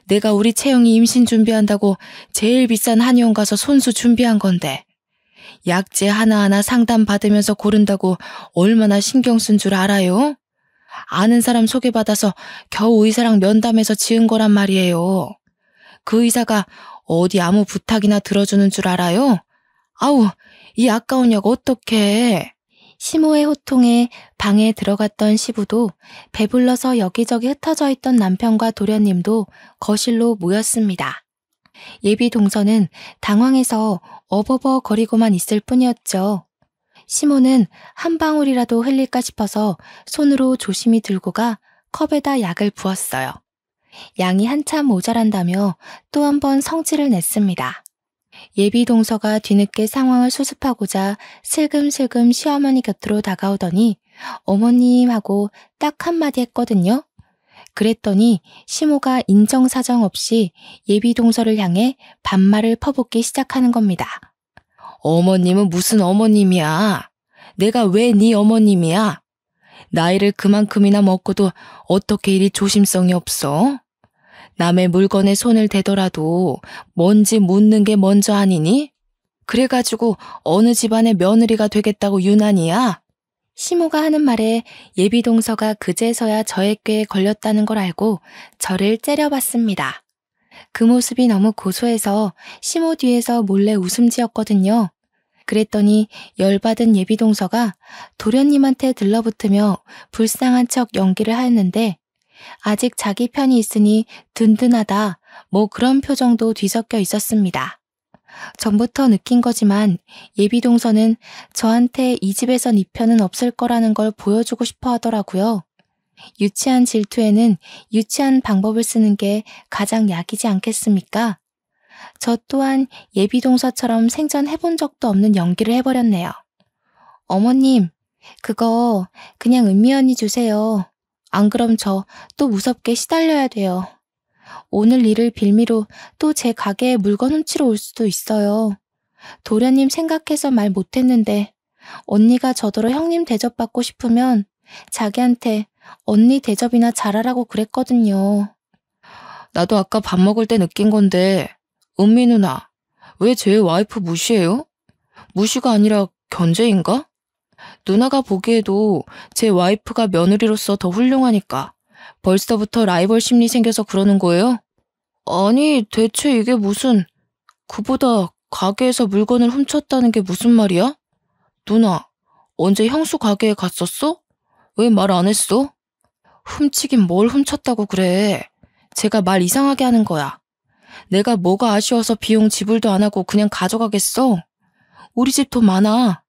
내가 우리 채영이 임신 준비한다고 제일 비싼 한의원 가서 손수 준비한 건데 약재 하나하나 상담받으면서 고른다고 얼마나 신경 쓴 줄 알아요? 아는 사람 소개받아서 겨우 의사랑 면담해서 지은 거란 말이에요. 그 의사가 어디 아무 부탁이나 들어주는 줄 알아요? 아우, 이 아까운 약 어떡해. 시모의 호통에 방에 들어갔던 시부도 배불러서 여기저기 흩어져 있던 남편과 도련님도 거실로 모였습니다. 예비동서는 당황해서 어버버거리고만 있을 뿐이었죠. 시모는 한 방울이라도 흘릴까 싶어서 손으로 조심히 들고 가 컵에다 약을 부었어요. 양이 한참 모자란다며 또 한 번 성질을 냈습니다. 예비동서가 뒤늦게 상황을 수습하고자 슬금슬금 시어머니 곁으로 다가오더니 어머님 하고 딱 한마디 했거든요. 그랬더니 시모가 인정사정 없이 예비 동서를 향해 반말을 퍼붓기 시작하는 겁니다. 어머님은 무슨 어머님이야? 내가 왜 네 어머님이야? 나이를 그만큼이나 먹고도 어떻게 이리 조심성이 없어? 남의 물건에 손을 대더라도 뭔지 묻는 게 먼저 아니니? 그래가지고 어느 집안의 며느리가 되겠다고 유난이야? 시모가 하는 말에 예비 동서가 그제서야 저의 꾀에 걸렸다는 걸 알고 저를 째려봤습니다. 그 모습이 너무 고소해서 시모 뒤에서 몰래 웃음 지었거든요. 그랬더니 열받은 예비 동서가 도련님한테 들러붙으며 불쌍한 척 연기를 하였는데 아직 자기 편이 있으니 든든하다 뭐 그런 표정도 뒤섞여 있었습니다. 전부터 느낀 거지만 예비 동서는 저한테 이 집에선 이 편은 없을 거라는 걸 보여주고 싶어 하더라고요. 유치한 질투에는 유치한 방법을 쓰는 게 가장 약이지 않겠습니까? 저 또한 예비 동서처럼 생전 해본 적도 없는 연기를 해버렸네요. 어머님, 그거 그냥 은미 언니 주세요. 안 그럼 저 또 무섭게 시달려야 돼요. 오늘 일을 빌미로 또 제 가게에 물건 훔치러 올 수도 있어요. 도련님 생각해서 말 못했는데 언니가 저더러 형님 대접받고 싶으면 자기한테 언니 대접이나 잘하라고 그랬거든요. 나도 아까 밥 먹을 때 느낀 건데 은미 누나, 왜 제 와이프 무시해요? 무시가 아니라 견제인가? 누나가 보기에도 제 와이프가 며느리로서 더 훌륭하니까 벌써부터 라이벌 심리 생겨서 그러는 거예요? 아니, 대체 이게 무슨... 그보다 가게에서 물건을 훔쳤다는 게 무슨 말이야? 누나, 언제 형수 가게에 갔었어? 왜 말 안 했어? 훔치긴 뭘 훔쳤다고 그래. 제가 말 이상하게 하는 거야. 내가 뭐가 아쉬워서 비용 지불도 안 하고 그냥 가져가겠어? 우리 집 돈 많아.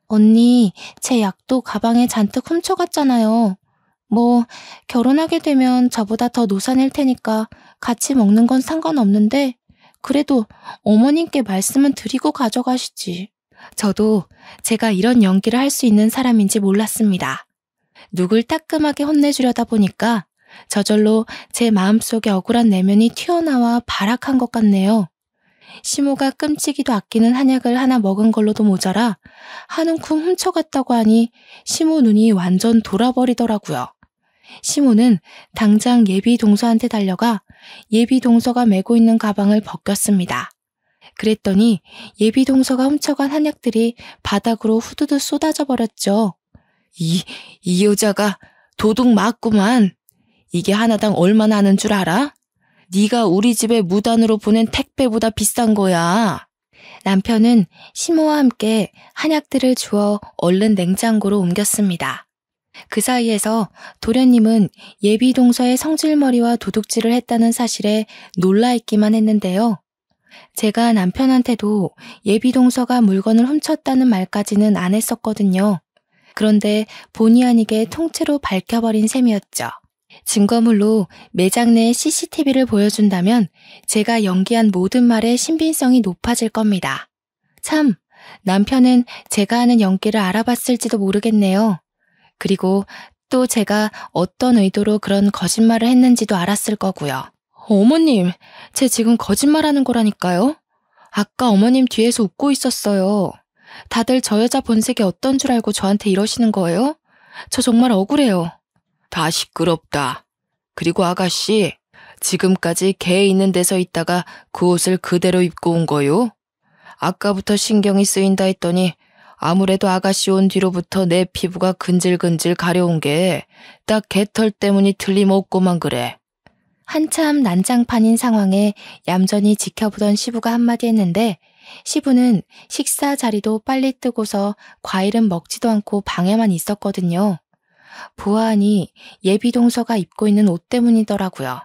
언니, 제 약도 가방에 잔뜩 훔쳐갔잖아요. 뭐 결혼하게 되면 저보다 더 노산일 테니까 같이 먹는 건 상관없는데 그래도 어머님께 말씀은 드리고 가져가시지. 저도 제가 이런 연기를 할 수 있는 사람인지 몰랐습니다. 누굴 따끔하게 혼내주려다 보니까 저절로 제 마음속에 억울한 내면이 튀어나와 발악한 것 같네요. 시모가 끔찍이도 아끼는 한약을 하나 먹은 걸로도 모자라 한 움큼 훔쳐갔다고 하니 시모 눈이 완전 돌아버리더라고요. 시모는 당장 예비 동서한테 달려가 예비 동서가 메고 있는 가방을 벗겼습니다. 그랬더니 예비 동서가 훔쳐간 한약들이 바닥으로 후두두 쏟아져 버렸죠. 이 여자가 도둑 맞구만. 이게 하나당 얼마나 하는 줄 알아? 네가 우리 집에 무단으로 보낸 택배보다 비싼 거야. 남편은 시모와 함께 한약들을 주워 얼른 냉장고로 옮겼습니다. 그 사이에서 도련님은 예비 동서의 성질머리와 도둑질을 했다는 사실에 놀라있기만 했는데요. 제가 남편한테도 예비 동서가 물건을 훔쳤다는 말까지는 안 했었거든요. 그런데 본의 아니게 통째로 밝혀버린 셈이었죠. 증거물로 매장 내 CCTV를 보여준다면 제가 연기한 모든 말의 신빙성이 높아질 겁니다. 참, 남편은 제가 하는 연기를 알아봤을지도 모르겠네요. 그리고 또 제가 어떤 의도로 그런 거짓말을 했는지도 알았을 거고요. 어머님, 쟤 지금 거짓말하는 거라니까요. 아까 어머님 뒤에서 웃고 있었어요. 다들 저 여자 본색이 어떤 줄 알고 저한테 이러시는 거예요? 저 정말 억울해요. 다 시끄럽다. 그리고 아가씨, 지금까지 개 있는 데서 있다가 그 옷을 그대로 입고 온 거요? 아까부터 신경이 쓰인다 했더니 아무래도 아가씨 온 뒤로부터 내 피부가 근질근질 가려운 게 딱 개털 때문이 틀림없고만 그래. 한참 난장판인 상황에 얌전히 지켜보던 시부가 한마디 했는데 시부는 식사 자리도 빨리 뜨고서 과일은 먹지도 않고 방에만 있었거든요. 보아하니 예비동서가 입고 있는 옷 때문이더라고요.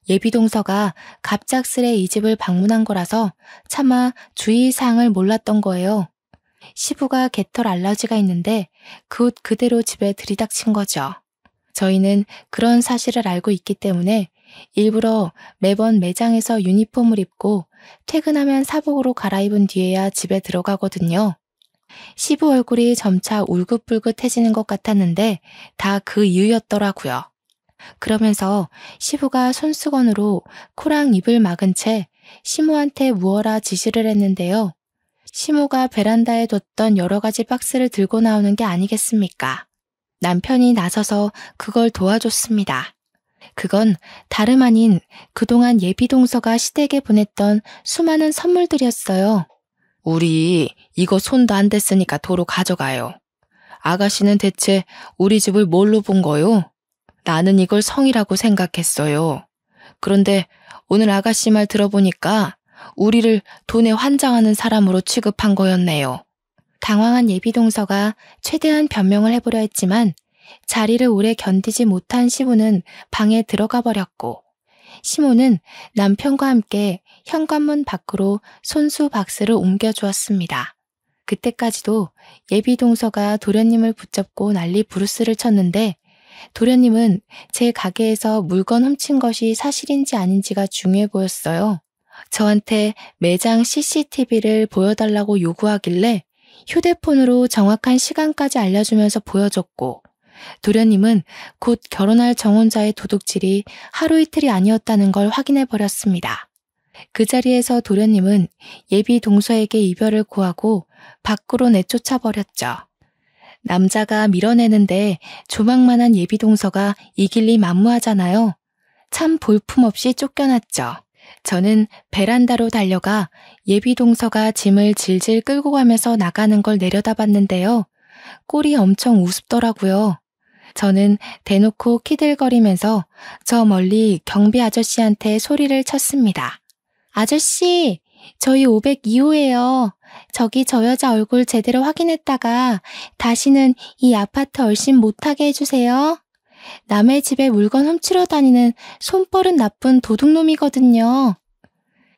예비동서가 갑작스레 이 집을 방문한 거라서 차마 주의사항을 몰랐던 거예요. 시부가 개털 알러지가 있는데 그 옷 그대로 집에 들이닥친 거죠. 저희는 그런 사실을 알고 있기 때문에 일부러 매번 매장에서 유니폼을 입고 퇴근하면 사복으로 갈아입은 뒤에야 집에 들어가거든요. 시부 얼굴이 점차 울긋불긋해지는 것 같았는데 다 그 이유였더라고요. 그러면서 시부가 손수건으로 코랑 입을 막은 채 시모한테 무어라 지시를 했는데요. 시모가 베란다에 뒀던 여러 가지 박스를 들고 나오는 게 아니겠습니까? 남편이 나서서 그걸 도와줬습니다. 그건 다름 아닌 그동안 예비동서가 시댁에 보냈던 수많은 선물들이었어요. 우리 이거 손도 안 댔으니까 도로 가져가요. 아가씨는 대체 우리 집을 뭘로 본 거요? 나는 이걸 성이라고 생각했어요. 그런데 오늘 아가씨 말 들어보니까 우리를 돈에 환장하는 사람으로 취급한 거였네요. 당황한 예비동서가 최대한 변명을 해보려 했지만 자리를 오래 견디지 못한 시부는 방에 들어가 버렸고 시모는 남편과 함께 현관문 밖으로 손수 박스를 옮겨주었습니다. 그때까지도 예비동서가 도련님을 붙잡고 난리 부르스를 쳤는데 도련님은 제 가게에서 물건 훔친 것이 사실인지 아닌지가 중요해 보였어요. 저한테 매장 CCTV를 보여달라고 요구하길래 휴대폰으로 정확한 시간까지 알려주면서 보여줬고 도련님은 곧 결혼할 정혼자의 도둑질이 하루 이틀이 아니었다는 걸 확인해 버렸습니다. 그 자리에서 도련님은 예비 동서에게 이별을 고하고 밖으로 내쫓아 버렸죠. 남자가 밀어내는데 조망만한 예비 동서가 이길리 만무하잖아요. 참 볼품없이 쫓겨났죠. 저는 베란다로 달려가 예비 동서가 짐을 질질 끌고 가면서 나가는 걸 내려다봤는데요. 꼴이 엄청 우습더라고요. 저는 대놓고 키들거리면서 저 멀리 경비 아저씨한테 소리를 쳤습니다. 아저씨, 저희 502호예요. 저기 저 여자 얼굴 제대로 확인했다가 다시는 이 아파트 얼씬 못하게 해주세요. 남의 집에 물건 훔치러 다니는 손버릇 나쁜 도둑놈이거든요.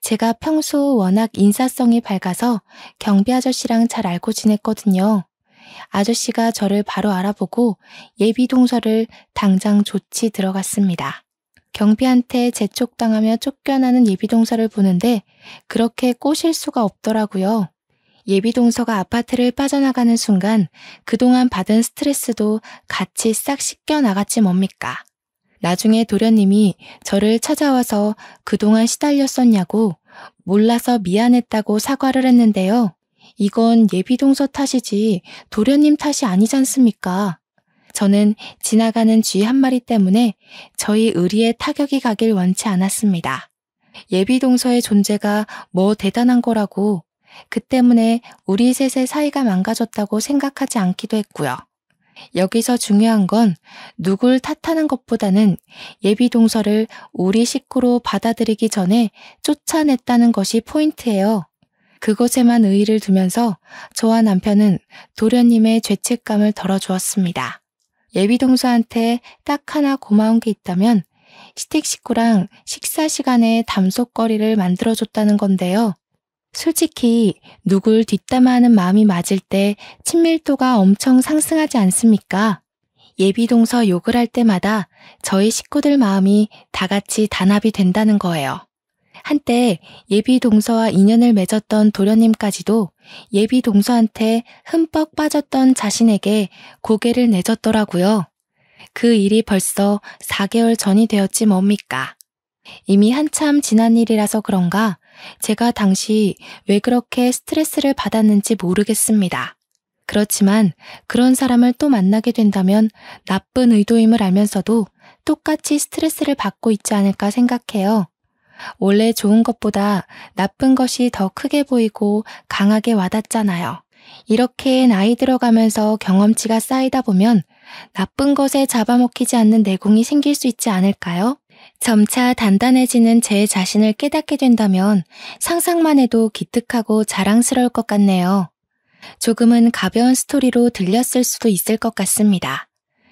제가 평소 워낙 인사성이 밝아서 경비 아저씨랑 잘 알고 지냈거든요. 아저씨가 저를 바로 알아보고 예비 동서를 당장 조치 들어갔습니다. 경비한테 재촉당하며 쫓겨나는 예비 동서를 보는데 그렇게 꼬실 수가 없더라고요. 예비 동서가 아파트를 빠져나가는 순간 그동안 받은 스트레스도 같이 싹 씻겨 나갔지 뭡니까. 나중에 도련님이 저를 찾아와서 그동안 시달렸었냐고 몰라서 미안했다고 사과를 했는데요. 이건 예비동서 탓이지 도련님 탓이 아니지 않습니까? 저는 지나가는 쥐 한 마리 때문에 저희 의리에 타격이 가길 원치 않았습니다. 예비동서의 존재가 뭐 대단한 거라고 그 때문에 우리 셋의 사이가 망가졌다고 생각하지 않기도 했고요. 여기서 중요한 건 누굴 탓하는 것보다는 예비동서를 우리 식구로 받아들이기 전에 쫓아냈다는 것이 포인트예요. 그것에만 의의를 두면서 저와 남편은 도련님의 죄책감을 덜어주었습니다. 예비동서한테 딱 하나 고마운 게 있다면 시댁 식구랑 식사 시간에 담속거리를 만들어줬다는 건데요. 솔직히 누굴 뒷담화하는 마음이 맞을 때 친밀도가 엄청 상승하지 않습니까? 예비동서 욕을 할 때마다 저희 식구들 마음이 다 같이 단합이 된다는 거예요. 한때 예비동서와 인연을 맺었던 도련님까지도 예비동서한테 흠뻑 빠졌던 자신에게 고개를 내줬더라고요. 그 일이 벌써 4개월 전이 되었지 뭡니까? 이미 한참 지난 일이라서 그런가 제가 당시 왜 그렇게 스트레스를 받았는지 모르겠습니다. 그렇지만 그런 사람을 또 만나게 된다면 나쁜 의도임을 알면서도 똑같이 스트레스를 받고 있지 않을까 생각해요. 원래 좋은 것보다 나쁜 것이 더 크게 보이고 강하게 와닿잖아요. 이렇게 나이 들어가면서 경험치가 쌓이다 보면 나쁜 것에 잡아먹히지 않는 내공이 생길 수 있지 않을까요? 점차 단단해지는 제 자신을 깨닫게 된다면 상상만 해도 기특하고 자랑스러울 것 같네요. 조금은 가벼운 스토리로 들렸을 수도 있을 것 같습니다.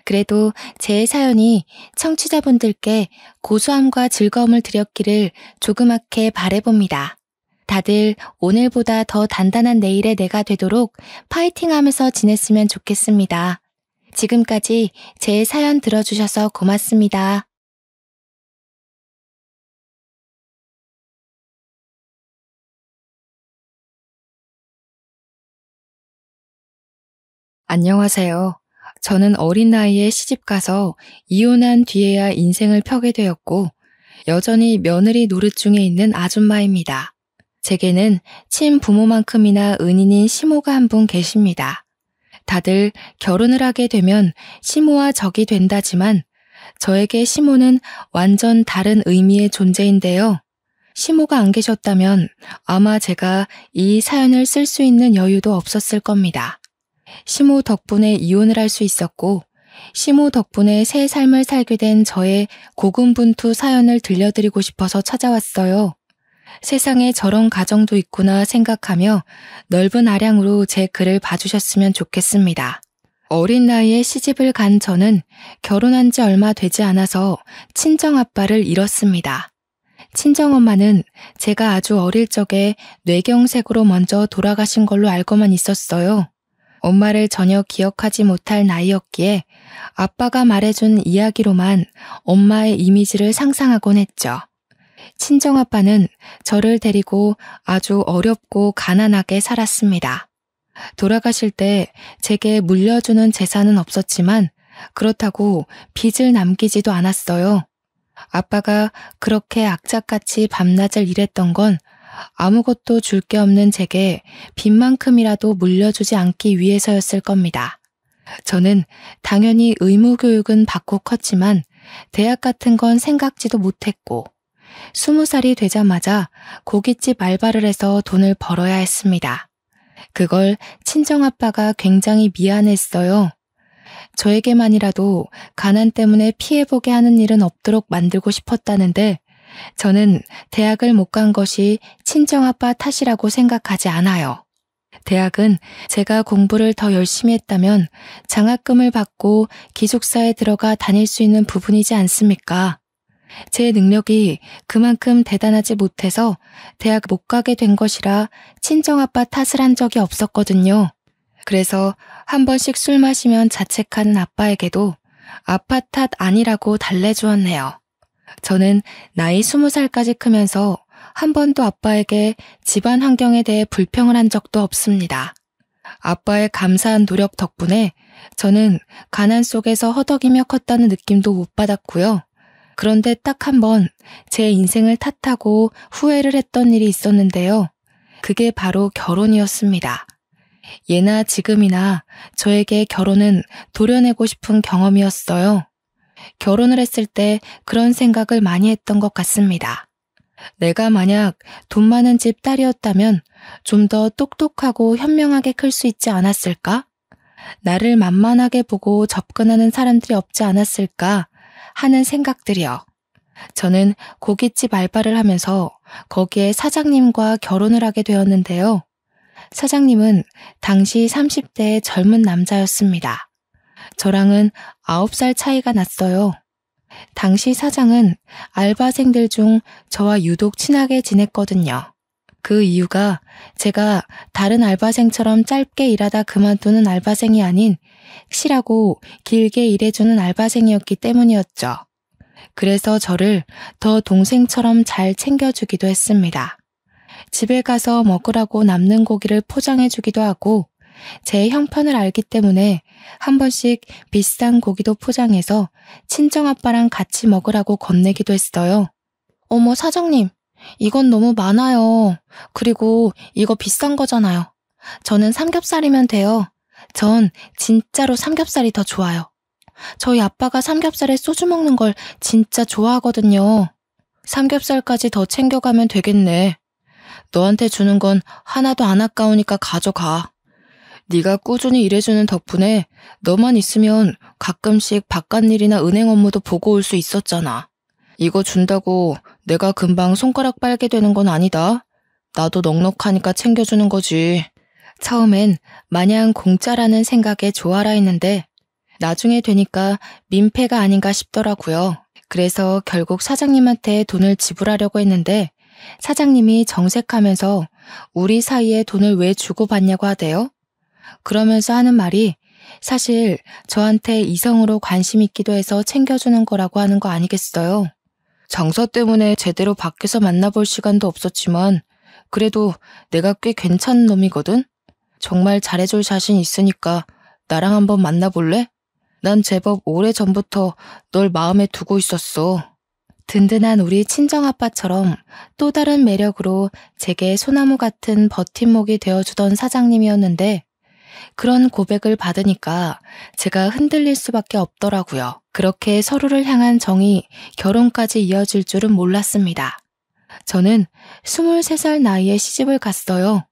그래도 제 사연이 청취자분들께 고소함과 즐거움을 드렸기를 조그맣게 바라봅니다. 다들 오늘보다 더 단단한 내일의 내가 되도록 파이팅하면서 지냈으면 좋겠습니다. 지금까지 제 사연 들어주셔서 고맙습니다. 안녕하세요. 저는 어린 나이에 시집가서 이혼한 뒤에야 인생을 펴게 되었고, 여전히 며느리 노릇 중에 있는 아줌마입니다. 제게는 친부모만큼이나 은인인 시모가 한 분 계십니다. 다들 결혼을 하게 되면 시모와 적이 된다지만 저에게 시모는 완전 다른 의미의 존재인데요. 시모가 안 계셨다면 아마 제가 이 사연을 쓸 수 있는 여유도 없었을 겁니다. 시모 덕분에 이혼을 할 수 있었고, 시모 덕분에 새 삶을 살게 된 저의 고군분투 사연을 들려드리고 싶어서 찾아왔어요. 세상에 저런 가정도 있구나 생각하며 넓은 아량으로 제 글을 봐주셨으면 좋겠습니다. 어린 나이에 시집을 간 저는 결혼한 지 얼마 되지 않아서 친정아빠를 잃었습니다. 친정엄마는 제가 아주 어릴 적에 뇌경색으로 먼저 돌아가신 걸로 알고만 있었어요. 엄마를 전혀 기억하지 못할 나이였기에 아빠가 말해준 이야기로만 엄마의 이미지를 상상하곤 했죠. 친정아빠는 저를 데리고 아주 어렵고 가난하게 살았습니다. 돌아가실 때 제게 물려주는 재산은 없었지만 그렇다고 빚을 남기지도 않았어요. 아빠가 그렇게 악착같이 밤낮을 일했던 건 아무것도 줄 게 없는 제게 빚만큼이라도 물려주지 않기 위해서였을 겁니다. 저는 당연히 의무교육은 받고 컸지만 대학 같은 건 생각지도 못했고 20살이 되자마자 고깃집 알바를 해서 돈을 벌어야 했습니다. 그걸 친정아빠가 굉장히 미안했어요. 저에게만이라도 가난 때문에 피해보게 하는 일은 없도록 만들고 싶었다는데 저는 대학을 못 간 것이 친정아빠 탓이라고 생각하지 않아요. 대학은 제가 공부를 더 열심히 했다면 장학금을 받고 기숙사에 들어가 다닐 수 있는 부분이지 않습니까? 제 능력이 그만큼 대단하지 못해서 대학 못 가게 된 것이라 친정아빠 탓을 한 적이 없었거든요. 그래서 한 번씩 술 마시면 자책하는 아빠에게도 아빠 탓 아니라고 달래주었네요. 저는 나이 20살까지 크면서 한 번도 아빠에게 집안 환경에 대해 불평을 한 적도 없습니다. 아빠의 감사한 노력 덕분에 저는 가난 속에서 허덕이며 컸다는 느낌도 못 받았고요. 그런데 딱 한 번 제 인생을 탓하고 후회를 했던 일이 있었는데요. 그게 바로 결혼이었습니다. 예나 지금이나 저에게 결혼은 도려내고 싶은 경험이었어요. 결혼을 했을 때 그런 생각을 많이 했던 것 같습니다. 내가 만약 돈 많은 집 딸이었다면 좀 더 똑똑하고 현명하게 클 수 있지 않았을까? 나를 만만하게 보고 접근하는 사람들이 없지 않았을까 하는 생각들이요. 저는 고깃집 알바를 하면서 거기에 사장님과 결혼을 하게 되었는데요. 사장님은 당시 30대의 젊은 남자였습니다. 저랑은 9살 차이가 났어요. 당시 사장은 알바생들 중 저와 유독 친하게 지냈거든요. 그 이유가 제가 다른 알바생처럼 짧게 일하다 그만두는 알바생이 아닌 실하고 길게 일해주는 알바생이었기 때문이었죠. 그래서 저를 더 동생처럼 잘 챙겨주기도 했습니다. 집에 가서 먹으라고 남는 고기를 포장해주기도 하고 제 형편을 알기 때문에 한 번씩 비싼 고기도 포장해서 친정아빠랑 같이 먹으라고 건네기도 했어요. 어머 사장님, 이건 너무 많아요. 그리고 이거 비싼 거잖아요. 저는 삼겹살이면 돼요. 전 진짜로 삼겹살이 더 좋아요. 저희 아빠가 삼겹살에 소주 먹는 걸 진짜 좋아하거든요. 삼겹살까지 더 챙겨가면 되겠네. 너한테 주는 건 하나도 안 아까우니까 가져가. 네가 꾸준히 일해주는 덕분에 너만 있으면 가끔씩 바깥일이나 은행 업무도 보고 올 수 있었잖아. 이거 준다고 내가 금방 손가락 빨게 되는 건 아니다. 나도 넉넉하니까 챙겨주는 거지. 처음엔 마냥 공짜라는 생각에 좋아라 했는데 나중에 되니까 민폐가 아닌가 싶더라고요. 그래서 결국 사장님한테 돈을 지불하려고 했는데 사장님이 정색하면서 우리 사이에 돈을 왜 주고받냐고 하대요. 그러면서 하는 말이 사실 저한테 이성으로 관심 있기도 해서 챙겨주는 거라고 하는 거 아니겠어요? 장사 때문에 제대로 밖에서 만나볼 시간도 없었지만 그래도 내가 꽤 괜찮은 놈이거든? 정말 잘해줄 자신 있으니까 나랑 한번 만나볼래? 난 제법 오래전부터 널 마음에 두고 있었어. 든든한 우리 친정아빠처럼 또 다른 매력으로 제게 소나무 같은 버팀목이 되어주던 사장님이었는데 그런 고백을 받으니까 제가 흔들릴 수밖에 없더라고요. 그렇게 서로를 향한 정이 결혼까지 이어질 줄은 몰랐습니다. 저는 23살 나이에 시집을 갔어요.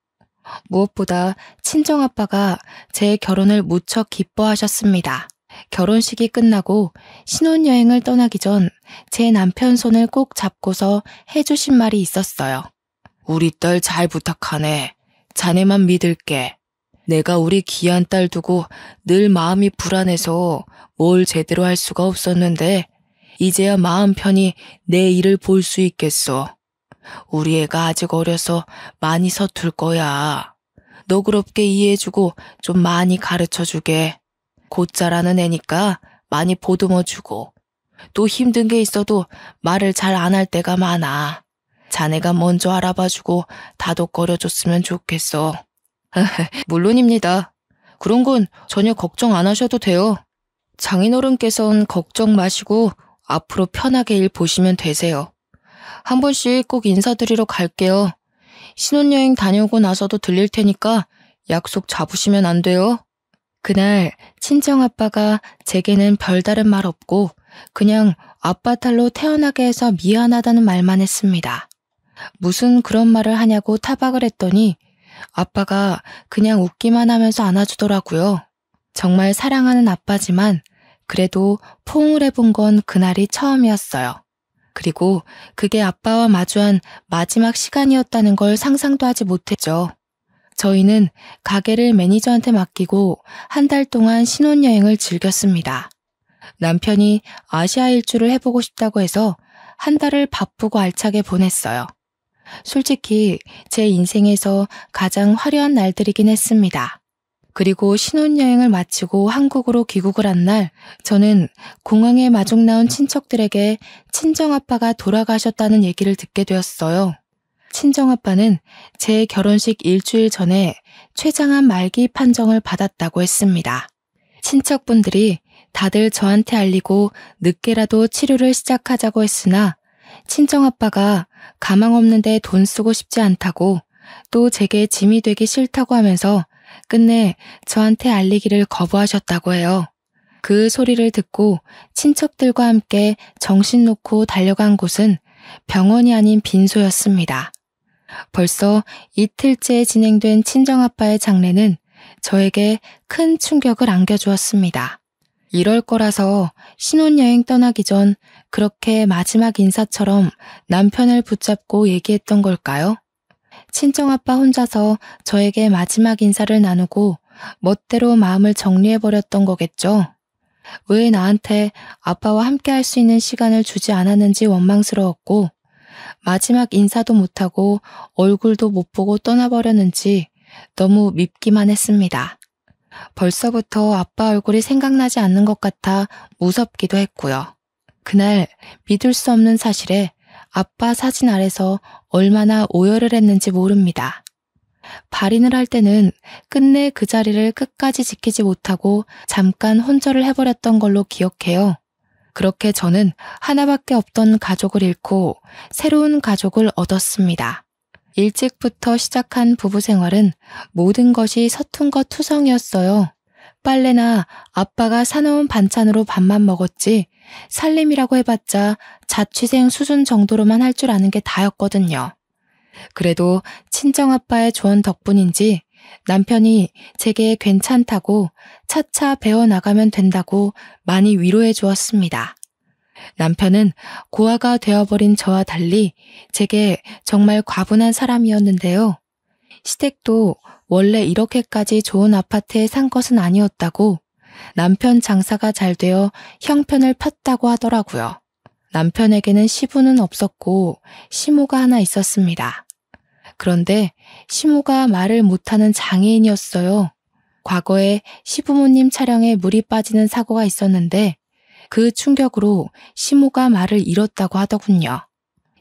무엇보다 친정아빠가 제 결혼을 무척 기뻐하셨습니다. 결혼식이 끝나고 신혼여행을 떠나기 전 제 남편 손을 꼭 잡고서 해주신 말이 있었어요. 우리 딸 잘 부탁하네. 자네만 믿을게. 내가 우리 귀한 딸 두고 늘 마음이 불안해서 뭘 제대로 할 수가 없었는데 이제야 마음 편히 내 일을 볼 수 있겠어. 우리 애가 아직 어려서 많이 서툴 거야. 너그럽게 이해해주고 좀 많이 가르쳐주게. 곧 자라는 애니까 많이 보듬어주고 또 힘든 게 있어도 말을 잘 안 할 때가 많아. 자네가 먼저 알아봐주고 다독거려줬으면 좋겠어. 물론입니다. 그런 건 전혀 걱정 안 하셔도 돼요. 장인어른께선 걱정 마시고 앞으로 편하게 일 보시면 되세요. 한 번씩 꼭 인사드리러 갈게요. 신혼여행 다녀오고 나서도 들릴 테니까 약속 잡으시면 안 돼요? 그날 친정아빠가 제게는 별다른 말 없고 그냥 아빠 딸로 태어나게 해서 미안하다는 말만 했습니다. 무슨 그런 말을 하냐고 타박을 했더니 아빠가 그냥 웃기만 하면서 안아주더라고요. 정말 사랑하는 아빠지만 그래도 포옹을 해본 건 그날이 처음이었어요. 그리고 그게 아빠와 마주한 마지막 시간이었다는 걸 상상도 하지 못했죠. 저희는 가게를 매니저한테 맡기고 한 달 동안 신혼여행을 즐겼습니다. 남편이 아시아 일주를 해보고 싶다고 해서 한 달을 바쁘고 알차게 보냈어요. 솔직히 제 인생에서 가장 화려한 날들이긴 했습니다. 그리고 신혼여행을 마치고 한국으로 귀국을 한 날 저는 공항에 마중 나온 친척들에게 친정아빠가 돌아가셨다는 얘기를 듣게 되었어요. 친정아빠는 제 결혼식 일주일 전에 췌장암 말기 판정을 받았다고 했습니다. 친척분들이 다들 저한테 알리고 늦게라도 치료를 시작하자고 했으나 친정아빠가 가망 없는데 돈 쓰고 싶지 않다고 또 제게 짐이 되기 싫다고 하면서 끝내 저한테 알리기를 거부하셨다고 해요. 그 소리를 듣고 친척들과 함께 정신 놓고 달려간 곳은 병원이 아닌 빈소였습니다. 벌써 이틀째 진행된 친정아빠의 장례는 저에게 큰 충격을 안겨주었습니다. 이럴 거라서 신혼여행 떠나기 전 그렇게 마지막 인사처럼 남편을 붙잡고 얘기했던 걸까요? 친정아빠 혼자서 저에게 마지막 인사를 나누고 멋대로 마음을 정리해버렸던 거겠죠. 왜 나한테 아빠와 함께 할 수 있는 시간을 주지 않았는지 원망스러웠고 마지막 인사도 못하고 얼굴도 못 보고 떠나버렸는지 너무 밉기만 했습니다. 벌써부터 아빠 얼굴이 생각나지 않는 것 같아 무섭기도 했고요. 그날 믿을 수 없는 사실에 아빠 사진 아래서 얼마나 오열을 했는지 모릅니다. 발인을 할 때는 끝내 그 자리를 끝까지 지키지 못하고 잠깐 혼절을 해버렸던 걸로 기억해요. 그렇게 저는 하나밖에 없던 가족을 잃고 새로운 가족을 얻었습니다. 일찍부터 시작한 부부 생활은 모든 것이 서툰 것 투성이었어요. 빨래나 아빠가 사놓은 반찬으로 밥만 먹었지 살림이라고 해봤자 자취생 수준 정도로만 할 줄 아는 게 다였거든요. 그래도 친정아빠의 조언 덕분인지 남편이 제게 괜찮다고 차차 배워나가면 된다고 많이 위로해 주었습니다. 남편은 고아가 되어버린 저와 달리 제게 정말 과분한 사람이었는데요. 시댁도 원래 이렇게까지 좋은 아파트에 산 것은 아니었다고 남편 장사가 잘 되어 형편을 폈다고 하더라고요. 남편에게는 시부는 없었고 시모가 하나 있었습니다. 그런데 시모가 말을 못하는 장애인이었어요. 과거에 시부모님 차량에 물이 빠지는 사고가 있었는데 그 충격으로 시모가 말을 잃었다고 하더군요.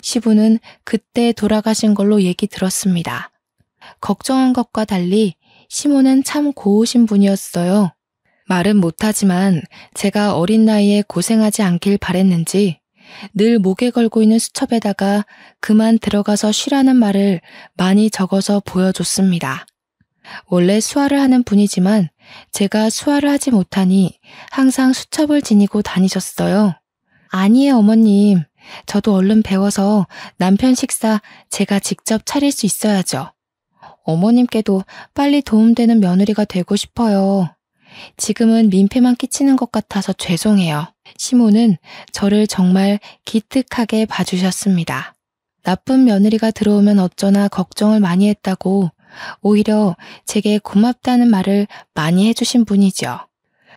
시부는 그때 돌아가신 걸로 얘기 들었습니다. 걱정한 것과 달리 시모는 참 고우신 분이었어요. 말은 못하지만 제가 어린 나이에 고생하지 않길 바랬는지 늘 목에 걸고 있는 수첩에다가 그만 들어가서 쉬라는 말을 많이 적어서 보여줬습니다. 원래 수화를 하는 분이지만 제가 수화를 하지 못하니 항상 수첩을 지니고 다니셨어요. 아니에요, 어머님. 저도 얼른 배워서 남편 식사 제가 직접 차릴 수 있어야죠. 어머님께도 빨리 도움되는 며느리가 되고 싶어요. 지금은 민폐만 끼치는 것 같아서 죄송해요. 시모는 저를 정말 기특하게 봐주셨습니다. 나쁜 며느리가 들어오면 어쩌나 걱정을 많이 했다고 오히려 제게 고맙다는 말을 많이 해주신 분이죠.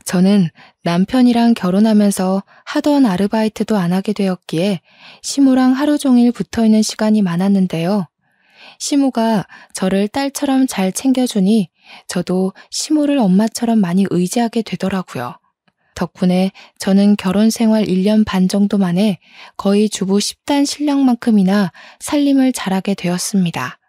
저는 남편이랑 결혼하면서 하던 아르바이트도 안 하게 되었기에 시모랑 하루 종일 붙어있는 시간이 많았는데요. 시모가 저를 딸처럼 잘 챙겨주니 저도 시모를 엄마처럼 많이 의지하게 되더라고요. 덕분에 저는 결혼 생활 1년 반 정도 만에 거의 주부 10단 실력만큼이나 살림을 잘하게 되었습니다.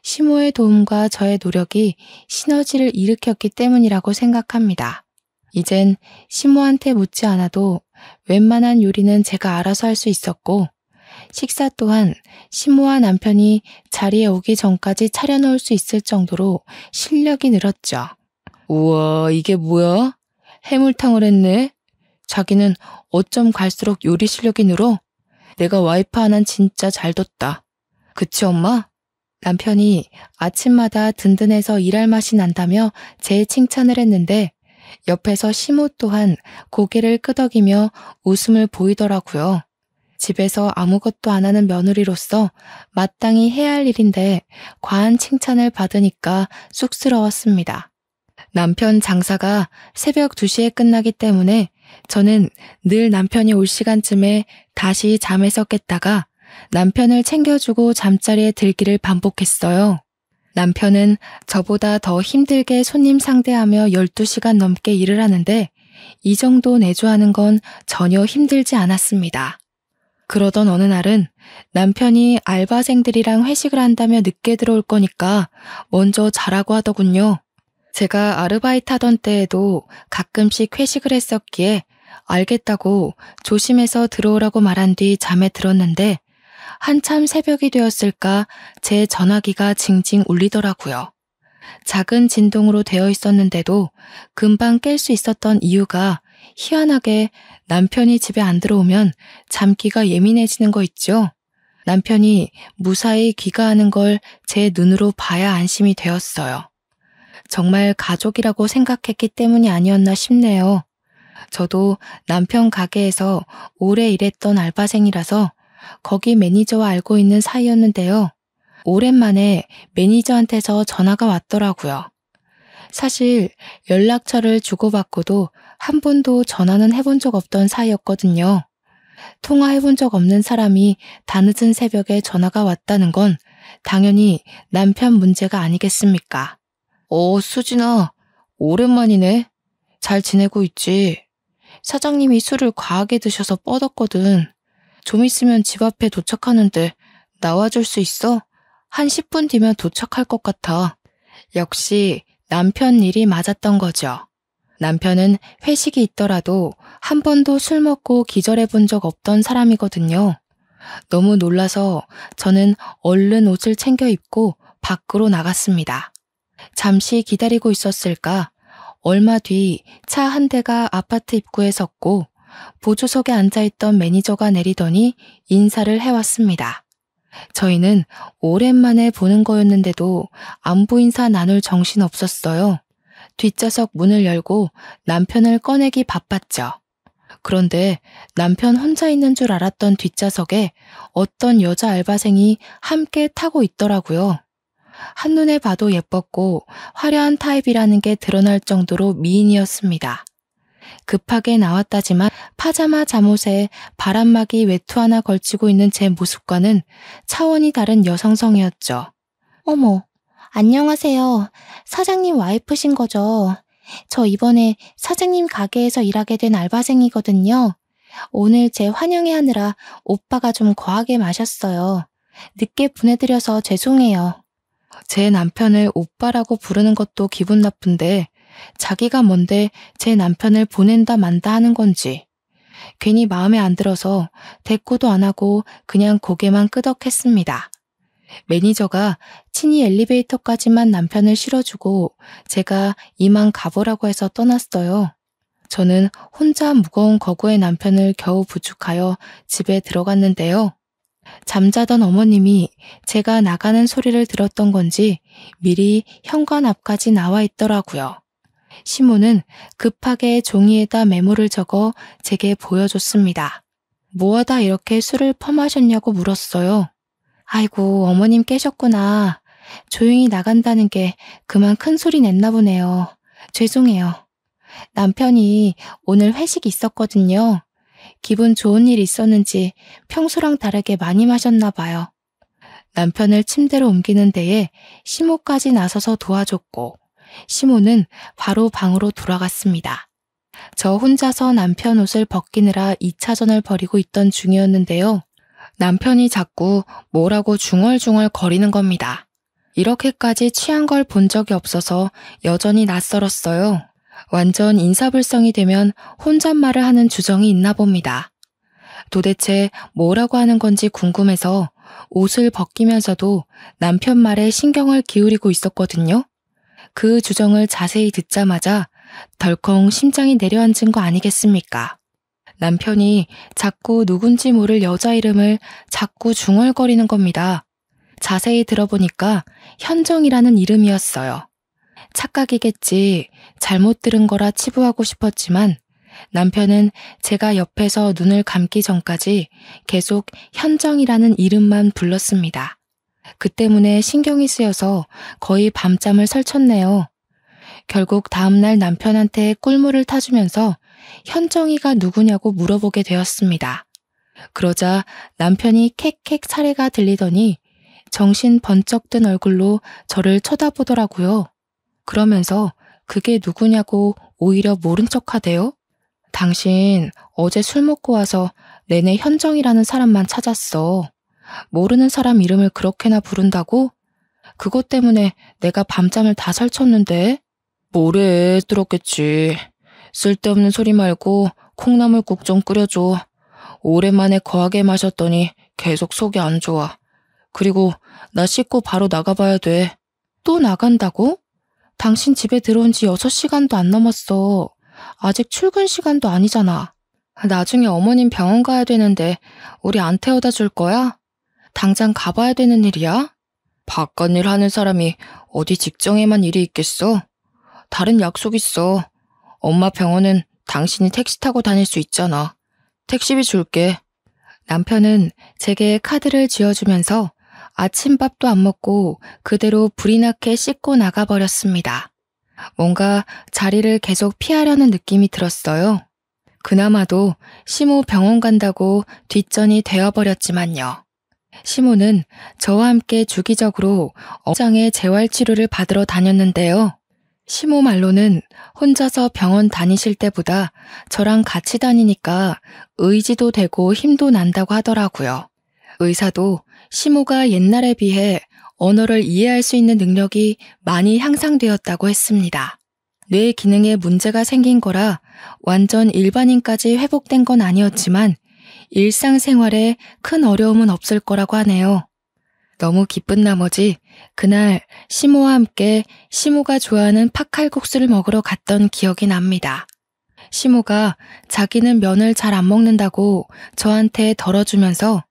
시모의 도움과 저의 노력이 시너지를 일으켰기 때문이라고 생각합니다. 이젠 시모한테 묻지 않아도 웬만한 요리는 제가 알아서 할 수 있었고 식사 또한 시모와 남편이 자리에 오기 전까지 차려놓을 수 있을 정도로 실력이 늘었죠. 우와, 이게 뭐야? 해물탕을 했네? 자기는 어쩜 갈수록 요리 실력이 늘어? 내가 와이프 하나는 진짜 잘 뒀다. 그치, 엄마? 남편이 아침마다 든든해서 일할 맛이 난다며 제 칭찬을 했는데 옆에서 시모 또한 고개를 끄덕이며 웃음을 보이더라고요. 집에서 아무것도 안 하는 며느리로서 마땅히 해야 할 일인데 과한 칭찬을 받으니까 쑥스러웠습니다. 남편 장사가 새벽 2시에 끝나기 때문에 저는 늘 남편이 올 시간쯤에 다시 잠에서 깼다가 남편을 챙겨주고 잠자리에 들기를 반복했어요. 남편은 저보다 더 힘들게 손님 상대하며 12시간 넘게 일을 하는데 이 정도 내조하는 건 전혀 힘들지 않았습니다. 그러던 어느 날은 남편이 알바생들이랑 회식을 한다며 늦게 들어올 거니까 먼저 자라고 하더군요. 제가 아르바이트 하던 때에도 가끔씩 회식을 했었기에 알겠다고 조심해서 들어오라고 말한 뒤 잠에 들었는데 한참 새벽이 되었을까 제 전화기가 징징 울리더라고요. 작은 진동으로 되어 있었는데도 금방 깰 수 있었던 이유가 희한하게 남편이 집에 안 들어오면 잠기가 예민해지는 거 있죠. 남편이 무사히 귀가하는 걸 제 눈으로 봐야 안심이 되었어요. 정말 가족이라고 생각했기 때문이 아니었나 싶네요. 저도 남편 가게에서 오래 일했던 알바생이라서 거기 매니저와 알고 있는 사이였는데요. 오랜만에 매니저한테서 전화가 왔더라고요. 사실 연락처를 주고받고도 한 번도 전화는 해본 적 없던 사이였거든요. 통화해본 적 없는 사람이 다늦은 새벽에 전화가 왔다는 건 당연히 남편 문제가 아니겠습니까? 수진아, 오랜만이네. 잘 지내고 있지? 사장님이 술을 과하게 드셔서 뻗었거든. 좀 있으면 집 앞에 도착하는데 나와줄 수 있어? 한 10분 뒤면 도착할 것 같아. 역시 남편 일이 맞았던 거죠. 남편은 회식이 있더라도 한 번도 술 먹고 기절해 본 적 없던 사람이거든요. 너무 놀라서 저는 얼른 옷을 챙겨 입고 밖으로 나갔습니다. 잠시 기다리고 있었을까? 얼마 뒤 차 한 대가 아파트 입구에 섰고 보조석에 앉아있던 매니저가 내리더니 인사를 해왔습니다. 저희는 오랜만에 보는 거였는데도 안부 인사 나눌 정신 없었어요. 뒷좌석 문을 열고 남편을 꺼내기 바빴죠. 그런데 남편 혼자 있는 줄 알았던 뒷좌석에 어떤 여자 알바생이 함께 타고 있더라고요. 한눈에 봐도 예뻤고 화려한 타입이라는 게 드러날 정도로 미인이었습니다. 급하게 나왔다지만 파자마 잠옷에 바람막이 외투 하나 걸치고 있는 제 모습과는 차원이 다른 여성성이었죠. 어머, 안녕하세요. 사장님 와이프신 거죠? 저 이번에 사장님 가게에서 일하게 된 알바생이거든요. 오늘 제 환영회 하느라 오빠가 좀 과하게 마셨어요. 늦게 보내드려서 죄송해요. 제 남편을 오빠라고 부르는 것도 기분 나쁜데 자기가 뭔데 제 남편을 보낸다 만다 하는 건지. 괜히 마음에 안 들어서 대꾸도 안 하고 그냥 고개만 끄덕했습니다. 매니저가 친히 엘리베이터까지만 남편을 실어주고 제가 이만 가보라고 해서 떠났어요. 저는 혼자 무거운 거구의 남편을 겨우 부축하여 집에 들어갔는데요. 잠자던 어머님이 제가 나가는 소리를 들었던 건지 미리 현관 앞까지 나와 있더라고요. 시모는 급하게 종이에다 메모를 적어 제게 보여줬습니다. 뭐하다 이렇게 술을 퍼마셨냐고 물었어요. 아이고, 어머님 깨셨구나. 조용히 나간다는 게 그만 큰 소리 냈나 보네요. 죄송해요. 남편이 오늘 회식 있었거든요. 기분 좋은 일 있었는지 평소랑 다르게 많이 마셨나 봐요. 남편을 침대로 옮기는 데에 시모까지 나서서 도와줬고 시모는 바로 방으로 돌아갔습니다. 저 혼자서 남편 옷을 벗기느라 2차전을 벌이고 있던 중이었는데요. 남편이 자꾸 뭐라고 중얼중얼 거리는 겁니다. 이렇게까지 취한 걸 본 적이 없어서 여전히 낯설었어요. 완전 인사불성이 되면 혼잣말을 하는 주정이 있나 봅니다. 도대체 뭐라고 하는 건지 궁금해서 옷을 벗기면서도 남편 말에 신경을 기울이고 있었거든요. 그 주정을 자세히 듣자마자 덜컹 심장이 내려앉은 거 아니겠습니까? 남편이 자꾸 누군지 모를 여자 이름을 자꾸 중얼거리는 겁니다. 자세히 들어보니까 현정이라는 이름이었어요. 착각이겠지, 잘못 들은 거라 치부하고 싶었지만 남편은 제가 옆에서 눈을 감기 전까지 계속 현정이라는 이름만 불렀습니다. 그 때문에 신경이 쓰여서 거의 밤잠을 설쳤네요. 결국 다음날 남편한테 꿀물을 타주면서 현정이가 누구냐고 물어보게 되었습니다. 그러자 남편이 캑캑 사례가 들리더니 정신 번쩍 든 얼굴로 저를 쳐다보더라고요. 그러면서 그게 누구냐고 오히려 모른 척하대요. 당신 어제 술 먹고 와서 내내 현정이라는 사람만 찾았어. 모르는 사람 이름을 그렇게나 부른다고? 그것 때문에 내가 밤잠을 다 설쳤는데? 뭐래, 들었겠지. 쓸데없는 소리 말고 콩나물국 좀 끓여줘. 오랜만에 거하게 마셨더니 계속 속이 안 좋아. 그리고 나 씻고 바로 나가봐야 돼. 또 나간다고? 당신 집에 들어온 지 6시간도 안 넘었어. 아직 출근 시간도 아니잖아. 나중에 어머님 병원 가야 되는데 우리 안 태워다 줄 거야? 당장 가봐야 되는 일이야? 바깥일 하는 사람이 어디 직장에만 일이 있겠어? 다른 약속 있어. 엄마 병원은 당신이 택시 타고 다닐 수 있잖아. 택시비 줄게. 남편은 제게 카드를 쥐어주면서 아침밥도 안 먹고 그대로 불이 나게 씻고 나가버렸습니다. 뭔가 자리를 계속 피하려는 느낌이 들었어요. 그나마도 시모 병원 간다고 뒷전이 되어버렸지만요. 시모는 저와 함께 주기적으로 어장의 재활치료를 받으러 다녔는데요. 시모 말로는 혼자서 병원 다니실 때보다 저랑 같이 다니니까 의지도 되고 힘도 난다고 하더라고요. 의사도 시모가 옛날에 비해 언어를 이해할 수 있는 능력이 많이 향상되었다고 했습니다. 뇌 기능에 문제가 생긴 거라 완전 일반인까지 회복된 건 아니었지만 일상생활에 큰 어려움은 없을 거라고 하네요. 너무 기쁜 나머지 그날 시모와 함께 시모가 좋아하는 팥칼국수를 먹으러 갔던 기억이 납니다. 시모가 자기는 면을 잘 안 먹는다고 저한테 덜어주면서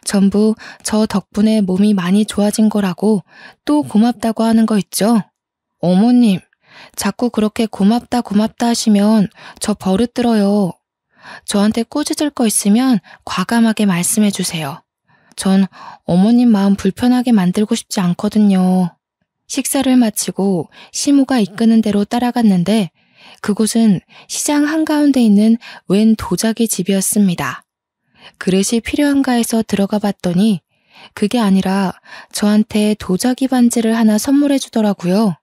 전부 저 덕분에 몸이 많이 좋아진 거라고 또 고맙다고 하는 거 있죠? 어머님, 자꾸 그렇게 고맙다 하시면 저 버릇 들어요. 저한테 꾸짖을 거 있으면 과감하게 말씀해 주세요. 전 어머님 마음 불편하게 만들고 싶지 않거든요. 식사를 마치고 시모가 이끄는 대로 따라갔는데 그곳은 시장 한가운데 있는 웬 도자기 집이었습니다. 그릇이 필요한가 해서 들어가 봤더니 그게 아니라 저한테 도자기 반지를 하나 선물해 주더라고요.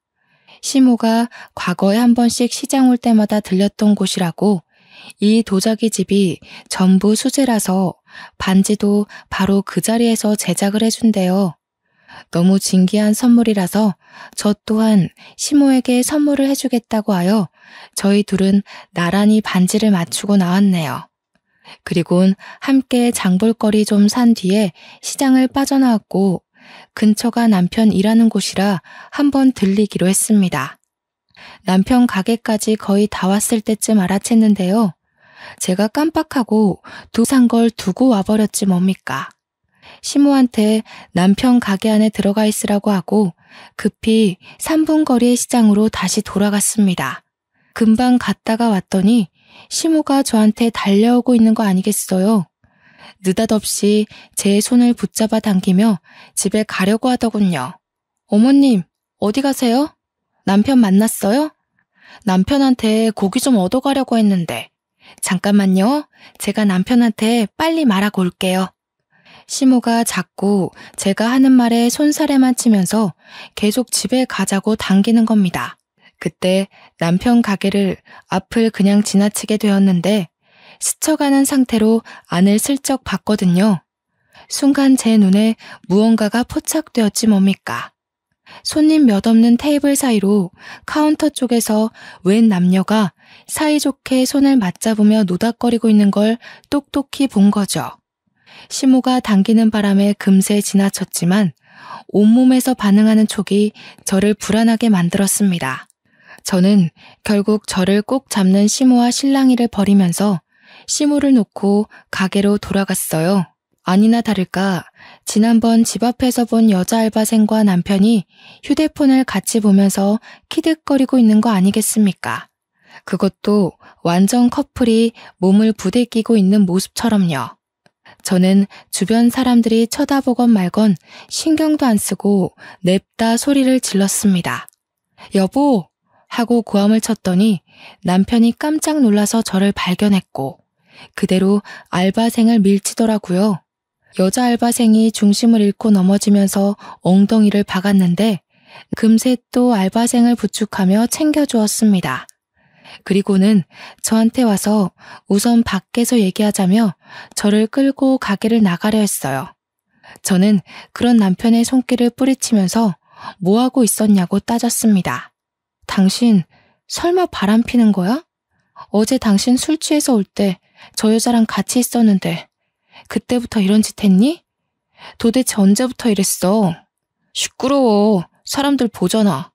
시모가 과거에 한 번씩 시장 올 때마다 들렸던 곳이라고 이 도자기 집이 전부 수제라서 반지도 바로 그 자리에서 제작을 해준대요. 너무 진귀한 선물이라서 저 또한 시모에게 선물을 해주겠다고 하여 저희 둘은 나란히 반지를 맞추고 나왔네요. 그리곤 함께 장볼거리 좀 산 뒤에 시장을 빠져나왔고 근처가 남편 일하는 곳이라 한번 들리기로 했습니다. 남편 가게까지 거의 다 왔을 때쯤 알아챘는데요. 제가 깜빡하고 산 걸 두고 와버렸지 뭡니까. 시모한테 남편 가게 안에 들어가 있으라고 하고 급히 3분 거리의 시장으로 다시 돌아갔습니다. 금방 갔다가 왔더니 시모가 저한테 달려오고 있는 거 아니겠어요? 느닷없이 제 손을 붙잡아 당기며 집에 가려고 하더군요. 어머님, 어디 가세요? 남편 만났어요? 남편한테 고기 좀 얻어가려고 했는데. 잠깐만요. 제가 남편한테 빨리 말하고 올게요. 시모가 자꾸 제가 하는 말에 손사래만 치면서 계속 집에 가자고 당기는 겁니다. 그때 남편 가게를 앞을 그냥 지나치게 되었는데 스쳐가는 상태로 안을 슬쩍 봤거든요. 순간 제 눈에 무언가가 포착되었지 뭡니까. 손님 몇 없는 테이블 사이로 카운터 쪽에서 웬 남녀가 사이좋게 손을 맞잡으며 노닥거리고 있는 걸 똑똑히 본 거죠. 시모가 당기는 바람에 금세 지나쳤지만 온몸에서 반응하는 촉이 저를 불안하게 만들었습니다. 저는 결국 저를 꼭 잡는 시모와 실랑이를 벌이면서 시모를 놓고 가게로 돌아갔어요. 아니나 다를까 지난번 집 앞에서 본 여자 알바생과 남편이 휴대폰을 같이 보면서 키득거리고 있는 거 아니겠습니까? 그것도 완전 커플이 몸을 부대끼고 있는 모습처럼요. 저는 주변 사람들이 쳐다보건 말건 신경도 안 쓰고 냅다 소리를 질렀습니다. 여보! 하고 고함을 쳤더니 남편이 깜짝 놀라서 저를 발견했고 그대로 알바생을 밀치더라고요. 여자 알바생이 중심을 잃고 넘어지면서 엉덩이를 박았는데 금세 또 알바생을 부축하며 챙겨주었습니다. 그리고는 저한테 와서 우선 밖에서 얘기하자며 저를 끌고 가게를 나가려 했어요. 저는 그런 남편의 손길을 뿌리치면서 뭐하고 있었냐고 따졌습니다. 당신 설마 바람 피는 거야? 어제 당신 술 취해서 올 때 저 여자랑 같이 있었는데 그때부터 이런 짓 했니? 도대체 언제부터 이랬어? 시끄러워. 사람들 보잖아.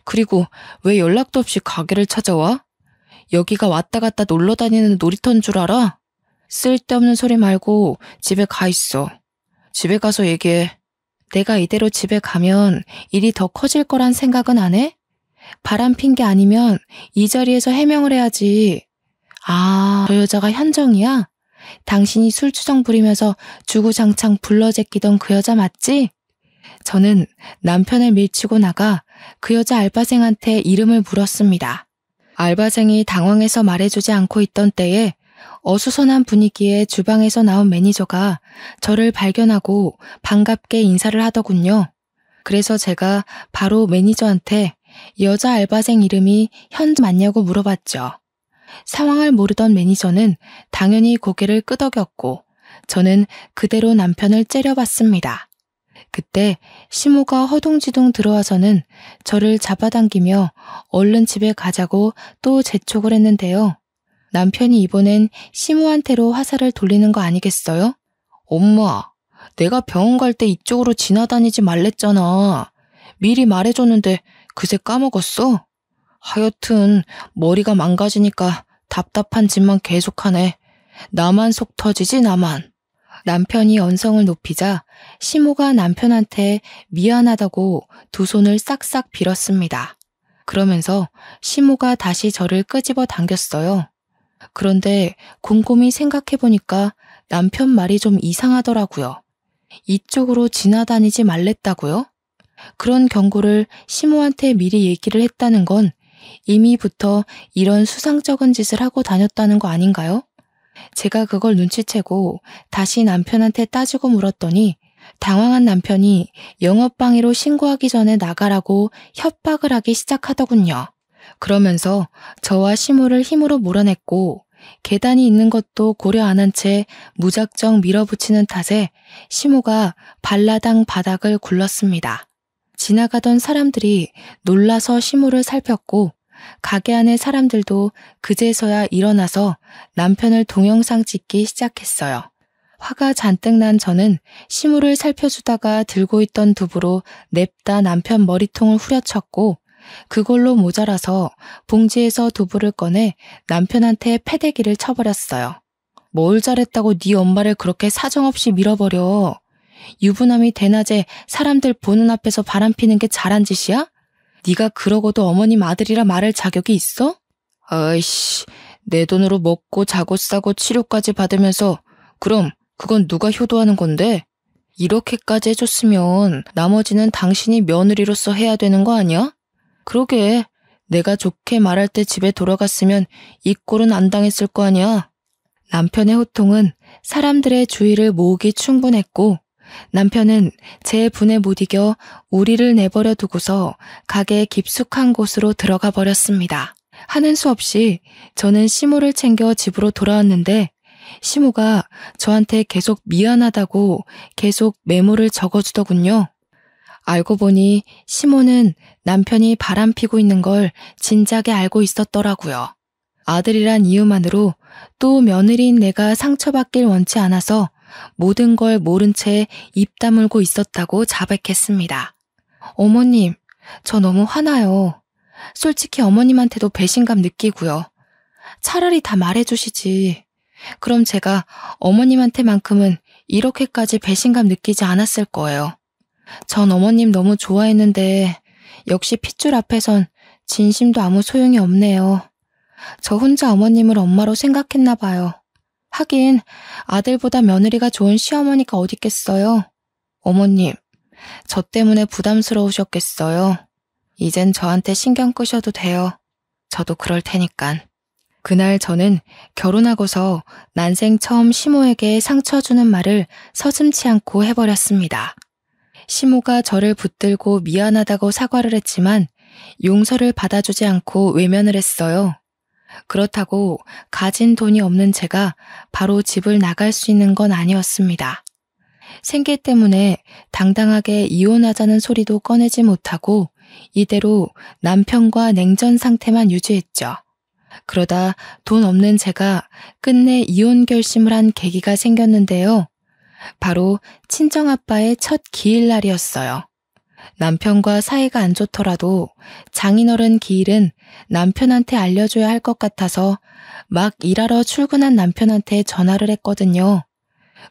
그리고 왜 연락도 없이 가게를 찾아와? 여기가 왔다 갔다 놀러 다니는 놀이터인 줄 알아? 쓸데없는 소리 말고 집에 가 있어. 집에 가서 얘기해. 내가 이대로 집에 가면 일이 더 커질 거란 생각은 안 해? 바람 핀 게 아니면 이 자리에서 해명을 해야지. 아, 저 여자가 현정이야? 당신이 술주정 부리면서 주구장창 불러제끼던 그 여자 맞지? 저는 남편을 밀치고 나가 그 여자 알바생한테 이름을 물었습니다. 알바생이 당황해서 말해주지 않고 있던 때에 어수선한 분위기에 주방에서 나온 매니저가 저를 발견하고 반갑게 인사를 하더군요. 그래서 제가 바로 매니저한테 여자 알바생 이름이 현정 맞냐고 물어봤죠. 상황을 모르던 매니저는 당연히 고개를 끄덕였고 저는 그대로 남편을 째려봤습니다. 그때 시모가 허둥지둥 들어와서는 저를 잡아당기며 얼른 집에 가자고 또 재촉을 했는데요. 남편이 이번엔 시모한테로 화살을 돌리는 거 아니겠어요? 엄마, 내가 병원 갈 때 이쪽으로 지나다니지 말랬잖아. 미리 말해줬는데 그새 까먹었어? 하여튼 머리가 망가지니까 답답한 짓만 계속하네. 나만 속 터지지 나만. 남편이 언성을 높이자 시모가 남편한테 미안하다고 두 손을 싹싹 빌었습니다. 그러면서 시모가 다시 저를 끄집어 당겼어요. 그런데 곰곰이 생각해보니까 남편 말이 좀 이상하더라고요. 이쪽으로 지나다니지 말랬다고요? 그런 경고를 시모한테 미리 얘기를 했다는 건 이미부터 이런 수상쩍은 짓을 하고 다녔다는 거 아닌가요? 제가 그걸 눈치채고 다시 남편한테 따지고 물었더니 당황한 남편이 영업방해로 신고하기 전에 나가라고 협박을 하기 시작하더군요. 그러면서 저와 시모를 힘으로 몰아냈고 계단이 있는 것도 고려 안 한 채 무작정 밀어붙이는 탓에 시모가 발라당 바닥을 굴렀습니다. 지나가던 사람들이 놀라서 시모를 살폈고 가게 안의 사람들도 그제서야 일어나서 남편을 동영상 찍기 시작했어요. 화가 잔뜩 난 저는 시모를 살펴주다가 들고 있던 두부로 냅다 남편 머리통을 후려쳤고 그걸로 모자라서 봉지에서 두부를 꺼내 남편한테 패대기를 쳐버렸어요. 뭘 잘했다고 네 엄마를 그렇게 사정없이 밀어버려. 유부남이 대낮에 사람들 보는 앞에서 바람피는 게 잘한 짓이야? 네가 그러고도 어머님 아들이라 말할 자격이 있어? 아이씨, 내 돈으로 먹고 자고 싸고 치료까지 받으면서 그럼 그건 누가 효도하는 건데? 이렇게까지 해줬으면 나머지는 당신이 며느리로서 해야 되는 거 아니야? 그러게, 내가 좋게 말할 때 집에 돌아갔으면 이 꼴은 안 당했을 거 아니야? 남편의 호통은 사람들의 주의를 모으기 충분했고 남편은 제 분에 못 이겨 우리를 내버려 두고서 가게의 깊숙한 곳으로 들어가 버렸습니다. 하는 수 없이 저는 시모를 챙겨 집으로 돌아왔는데 시모가 저한테 계속 미안하다고 계속 메모를 적어주더군요. 알고 보니 시모는 남편이 바람피고 있는 걸 진작에 알고 있었더라고요. 아들이란 이유만으로 또 며느리인 내가 상처받길 원치 않아서 모든 걸 모른 채 입 다물고 있었다고 자백했습니다. 어머님, 저 너무 화나요. 솔직히 어머님한테도 배신감 느끼고요. 차라리 다 말해주시지. 그럼 제가 어머님한테만큼은 이렇게까지 배신감 느끼지 않았을 거예요. 전 어머님 너무 좋아했는데 역시 핏줄 앞에선 진심도 아무 소용이 없네요. 저 혼자 어머님을 엄마로 생각했나 봐요. 하긴 아들보다 며느리가 좋은 시어머니가 어딨겠어요. 어머님, 저 때문에 부담스러우셨겠어요. 이젠 저한테 신경 끄셔도 돼요. 저도 그럴 테니깐. 그날 저는 결혼하고서 난생 처음 시모에게 상처 주는 말을 서슴지 않고 해버렸습니다. 시모가 저를 붙들고 미안하다고 사과를 했지만 용서를 받아주지 않고 외면을 했어요. 그렇다고 가진 돈이 없는 제가 바로 집을 나갈 수 있는 건 아니었습니다. 생계 때문에 당당하게 이혼하자는 소리도 꺼내지 못하고 이대로 남편과 냉전 상태만 유지했죠. 그러다 돈 없는 제가 끝내 이혼 결심을 한 계기가 생겼는데요. 바로 친정아빠의 첫 기일날이었어요. 남편과 사이가 안 좋더라도 장인어른 기일은 남편한테 알려줘야 할 것 같아서 막 일하러 출근한 남편한테 전화를 했거든요.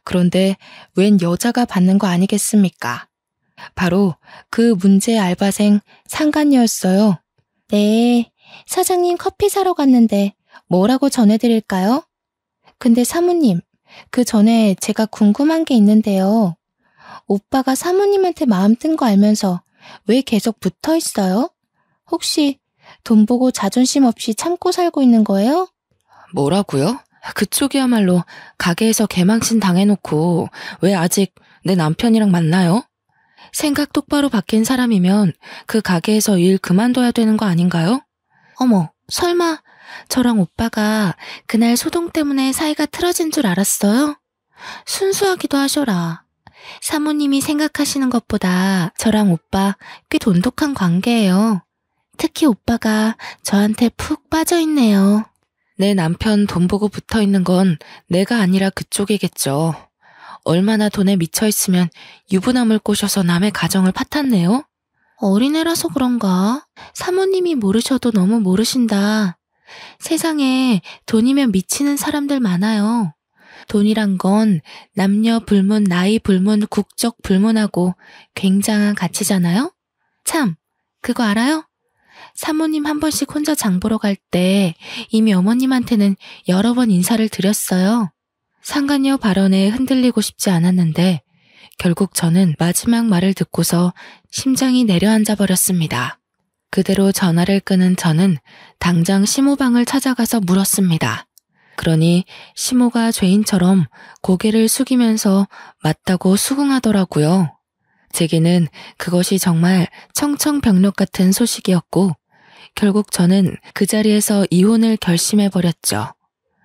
그런데 웬 여자가 받는 거 아니겠습니까? 바로 그 문제 알바생 상간녀였어요. 네, 사장님 커피 사러 갔는데 뭐라고 전해드릴까요? 근데 사모님, 그 전에 제가 궁금한 게 있는데요. 오빠가 사모님한테 마음 뜬 거 알면서 왜 계속 붙어 있어요? 혹시 돈 보고 자존심 없이 참고 살고 있는 거예요? 뭐라고요? 그쪽이야말로 가게에서 개망신 당해놓고 왜 아직 내 남편이랑 만나요? 생각 똑바로 바뀐 사람이면 그 가게에서 일 그만둬야 되는 거 아닌가요? 어머, 설마 저랑 오빠가 그날 소동 때문에 사이가 틀어진 줄 알았어요? 순수하기도 하셔라. 사모님이 생각하시는 것보다 저랑 오빠 꽤 돈독한 관계예요. 특히 오빠가 저한테 푹 빠져있네요. 내 남편 돈 보고 붙어있는 건 내가 아니라 그쪽이겠죠. 얼마나 돈에 미쳐있으면 유부남을 꼬셔서 남의 가정을 파탄내요? 어린애라서 그런가? 사모님이 모르셔도 너무 모르신다. 세상에 돈이면 미치는 사람들 많아요. 돈이란 건 남녀 불문, 나이 불문, 국적 불문하고 굉장한 가치잖아요? 참, 그거 알아요? 사모님 한 번씩 혼자 장 보러 갈 때 이미 어머님한테는 여러 번 인사를 드렸어요. 상간녀 발언에 흔들리고 싶지 않았는데 결국 저는 마지막 말을 듣고서 심장이 내려앉아 버렸습니다. 그대로 전화를 끊은 저는 당장 시모방을 찾아가서 물었습니다. 그러니 시모가 죄인처럼 고개를 숙이면서 맞다고 수긍하더라고요. 제게는 그것이 정말 청청병력 같은 소식이었고 결국 저는 그 자리에서 이혼을 결심해버렸죠.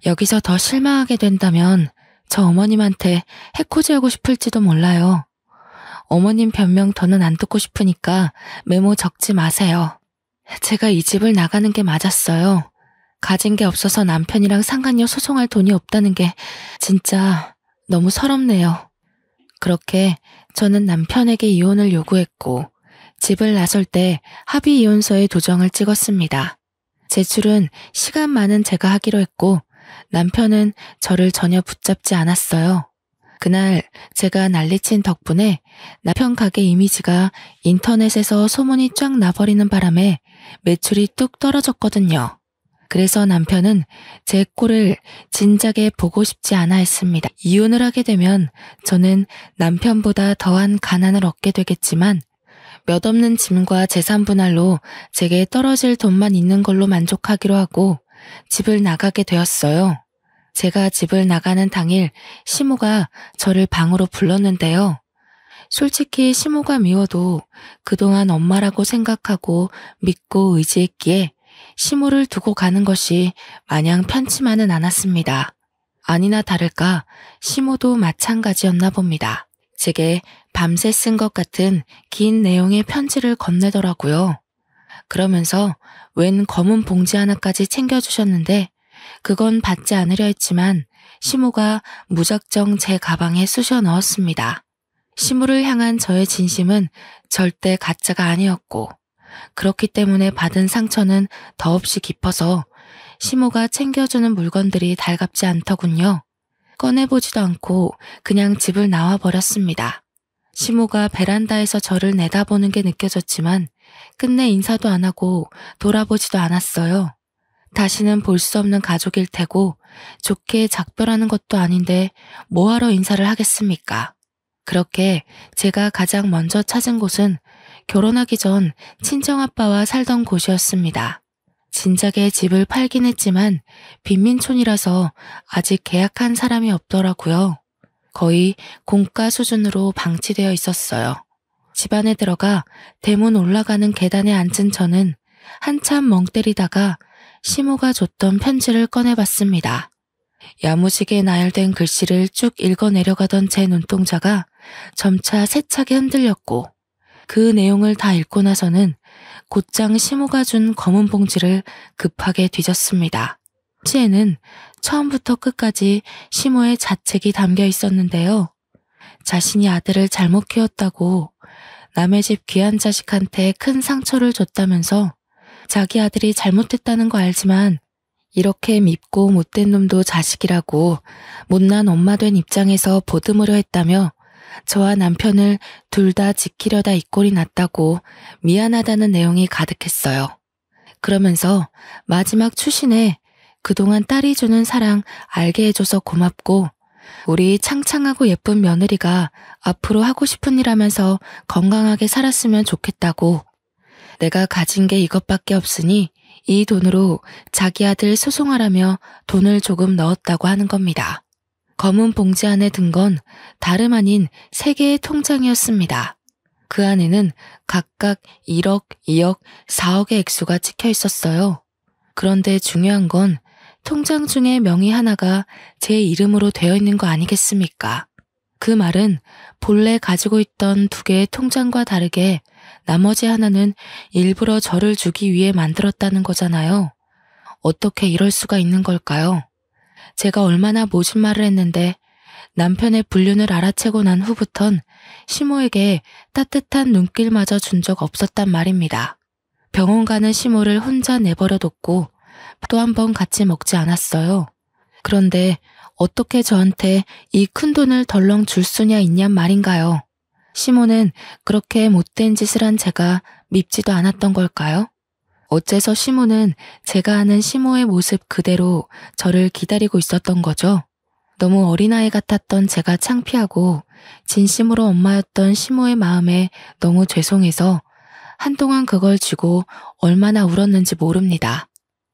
여기서 더 실망하게 된다면 저 어머님한테 해코지하고 싶을지도 몰라요. 어머님 변명 더는 안 듣고 싶으니까 메모 적지 마세요. 제가 이 집을 나가는 게 맞았어요. 가진 게 없어서 남편이랑 상간녀 소송할 돈이 없다는 게 진짜 너무 서럽네요. 그렇게 저는 남편에게 이혼을 요구했고 집을 나설 때 합의 이혼서에 도장을 찍었습니다. 제출은 시간 많은 제가 하기로 했고 남편은 저를 전혀 붙잡지 않았어요. 그날 제가 난리친 덕분에 남편 가게 이미지가 인터넷에서 소문이 쫙 나버리는 바람에 매출이 뚝 떨어졌거든요. 그래서 남편은 제 꼴을 진작에 보고 싶지 않아 했습니다. 이혼을 하게 되면 저는 남편보다 더한 가난을 얻게 되겠지만 몇 없는 짐과 재산 분할로 제게 떨어질 돈만 있는 걸로 만족하기로 하고 집을 나가게 되었어요. 제가 집을 나가는 당일 시모가 저를 방으로 불렀는데요. 솔직히 시모가 미워도 그동안 엄마라고 생각하고 믿고 의지했기에 시모를 두고 가는 것이 마냥 편치만은 않았습니다. 아니나 다를까 시모도 마찬가지였나 봅니다. 제게 밤새 쓴 것 같은 긴 내용의 편지를 건네더라고요. 그러면서 웬 검은 봉지 하나까지 챙겨주셨는데 그건 받지 않으려 했지만 시모가 무작정 제 가방에 쑤셔 넣었습니다. 시모를 향한 저의 진심은 절대 가짜가 아니었고 그렇기 때문에 받은 상처는 더없이 깊어서 시모가 챙겨주는 물건들이 달갑지 않더군요. 꺼내보지도 않고 그냥 집을 나와버렸습니다. 시모가 베란다에서 저를 내다보는 게 느껴졌지만 끝내 인사도 안 하고 돌아보지도 않았어요. 다시는 볼 수 없는 가족일 테고 좋게 작별하는 것도 아닌데 뭐하러 인사를 하겠습니까? 그렇게 제가 가장 먼저 찾은 곳은 결혼하기 전 친정아빠와 살던 곳이었습니다. 진작에 집을 팔긴 했지만 빈민촌이라서 아직 계약한 사람이 없더라고요. 거의 공가 수준으로 방치되어 있었어요. 집 안에 들어가 대문 올라가는 계단에 앉은 저는 한참 멍 때리다가 시모가 줬던 편지를 꺼내봤습니다. 야무지게 나열된 글씨를 쭉 읽어 내려가던 제 눈동자가 점차 세차게 흔들렸고 그 내용을 다 읽고 나서는 곧장 시모가 준 검은 봉지를 급하게 뒤졌습니다. 편지에는 처음부터 끝까지 시모의 자책이 담겨 있었는데요. 자신이 아들을 잘못 키웠다고 남의 집 귀한 자식한테 큰 상처를 줬다면서 자기 아들이 잘못했다는 거 알지만 이렇게 밉고 못된 놈도 자식이라고 못난 엄마 된 입장에서 보듬으려 했다며 저와 남편을 둘 다 지키려다 이 꼴이 났다고 미안하다는 내용이 가득했어요. 그러면서 마지막 추신에 그동안 딸이 주는 사랑 알게 해줘서 고맙고 우리 창창하고 예쁜 며느리가 앞으로 하고 싶은 일 하면서 건강하게 살았으면 좋겠다고 내가 가진 게 이것밖에 없으니 이 돈으로 자기 아들 소송하라며 돈을 조금 넣었다고 하는 겁니다. 검은 봉지 안에 든 건 다름 아닌 3개의 통장이었습니다. 그 안에는 각각 1억, 2억, 4억의 액수가 찍혀 있었어요. 그런데 중요한 건 통장 중에 명의 하나가 제 이름으로 되어 있는 거 아니겠습니까? 그 말은 본래 가지고 있던 2개의 통장과 다르게 나머지 하나는 일부러 저를 주기 위해 만들었다는 거잖아요. 어떻게 이럴 수가 있는 걸까요? 제가 얼마나 모진 말을 했는데 남편의 불륜을 알아채고 난 후부턴 시모에게 따뜻한 눈길마저 준 적 없었단 말입니다. 병원 가는 시모를 혼자 내버려뒀고 또 한 번 같이 먹지 않았어요. 그런데 어떻게 저한테 이 큰 돈을 덜렁 줄 수냐 있냔 말인가요? 시모는 그렇게 못된 짓을 한 제가 밉지도 않았던 걸까요? 어째서 시모는 제가 아는 시모의 모습 그대로 저를 기다리고 있었던 거죠? 너무 어린아이 같았던 제가 창피하고 진심으로 엄마였던 시모의 마음에 너무 죄송해서 한동안 그걸 쥐고 얼마나 울었는지 모릅니다.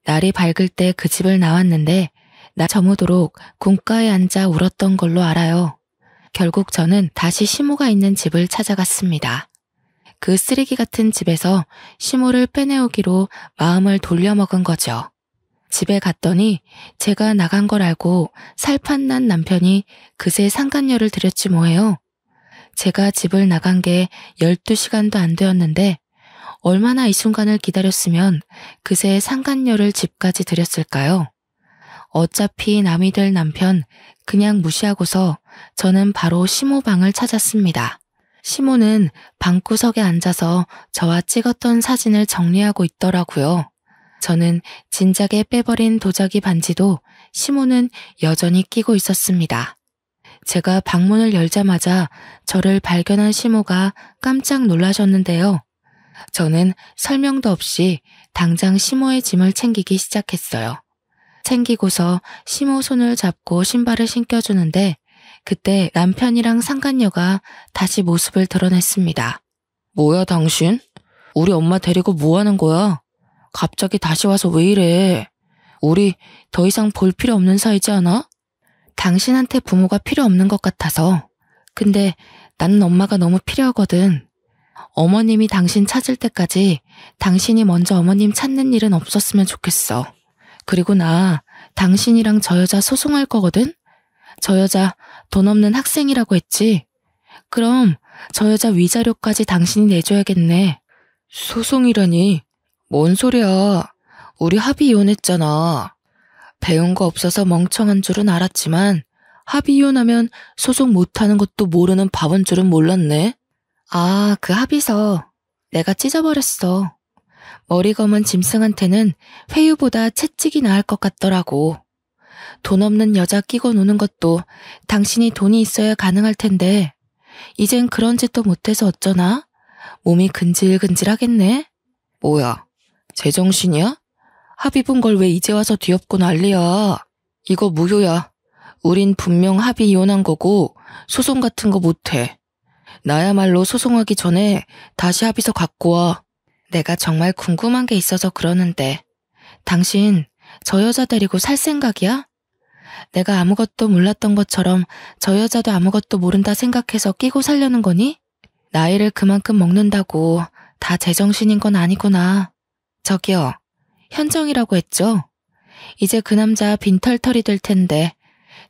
날이 밝을 때 그 집을 나왔는데 나 저무도록 곶가에 앉아 울었던 걸로 알아요. 결국 저는 다시 시모가 있는 집을 찾아갔습니다. 그 쓰레기 같은 집에서 시모를 빼내오기로 마음을 돌려먹은 거죠. 집에 갔더니 제가 나간 걸 알고 살판난 남편이 그새 상간녀를 들였지 뭐예요. 제가 집을 나간 게 12시간도 안 되었는데 얼마나 이 순간을 기다렸으면 그새 상간녀를 집까지 들였을까요? 어차피 남이 될 남편 그냥 무시하고서 저는 바로 시모 방을 찾았습니다. 시모는 방구석에 앉아서 저와 찍었던 사진을 정리하고 있더라고요. 저는 진작에 빼버린 도자기 반지도 시모는 여전히 끼고 있었습니다. 제가 방문을 열자마자 저를 발견한 시모가 깜짝 놀라셨는데요. 저는 설명도 없이 당장 시모의 짐을 챙기기 시작했어요. 챙기고서 시모 손을 잡고 신발을 신겨주는데 그때 남편이랑 상간녀가 다시 모습을 드러냈습니다. 뭐야 당신? 우리 엄마 데리고 뭐 하는 거야? 갑자기 다시 와서 왜 이래? 우리 더 이상 볼 필요 없는 사이지 않아? 당신한테 부모가 필요 없는 것 같아서. 근데 나는 엄마가 너무 필요하거든. 어머님이 당신 찾을 때까지 당신이 먼저 어머님 찾는 일은 없었으면 좋겠어. 그리고 나 당신이랑 저 여자 소송할 거거든? 저 여자 돈 없는 학생이라고 했지? 그럼 저 여자 위자료까지 당신이 내줘야겠네. 소송이라니? 뭔 소리야? 우리 합의 이혼했잖아. 배운 거 없어서 멍청한 줄은 알았지만 합의 이혼하면 소송 못하는 것도 모르는 바본 줄은 몰랐네. 아, 그 합의서 내가 찢어버렸어. 머리 검은 짐승한테는 회유보다 채찍이 나을 것 같더라고. 돈 없는 여자 끼고 노는 것도 당신이 돈이 있어야 가능할 텐데 이젠 그런 짓도 못해서 어쩌나? 몸이 근질근질하겠네? 뭐야, 제정신이야? 합의 본 걸 왜 이제 와서 뒤엎고 난리야. 이거 무효야. 우린 분명 합의 이혼한 거고 소송 같은 거 못해. 나야말로 소송하기 전에 다시 합의서 갖고 와. 내가 정말 궁금한 게 있어서 그러는데 당신 저 여자 데리고 살 생각이야? 내가 아무것도 몰랐던 것처럼 저 여자도 아무것도 모른다 생각해서 끼고 살려는 거니? 나이를 그만큼 먹는다고 다 제정신인 건 아니구나. 저기요, 현정이라고 했죠? 이제 그 남자 빈털털이 될 텐데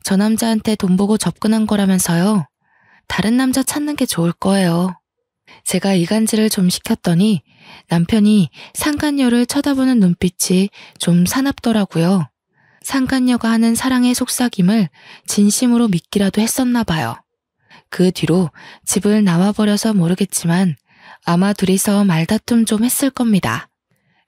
저 남자한테 돈 보고 접근한 거라면서요. 다른 남자 찾는 게 좋을 거예요. 제가 이간질을 좀 시켰더니 남편이 상간녀를 쳐다보는 눈빛이 좀 사납더라고요. 상간녀가 하는 사랑의 속삭임을 진심으로 믿기라도 했었나 봐요. 그 뒤로 집을 나와버려서 모르겠지만 아마 둘이서 말다툼 좀 했을 겁니다.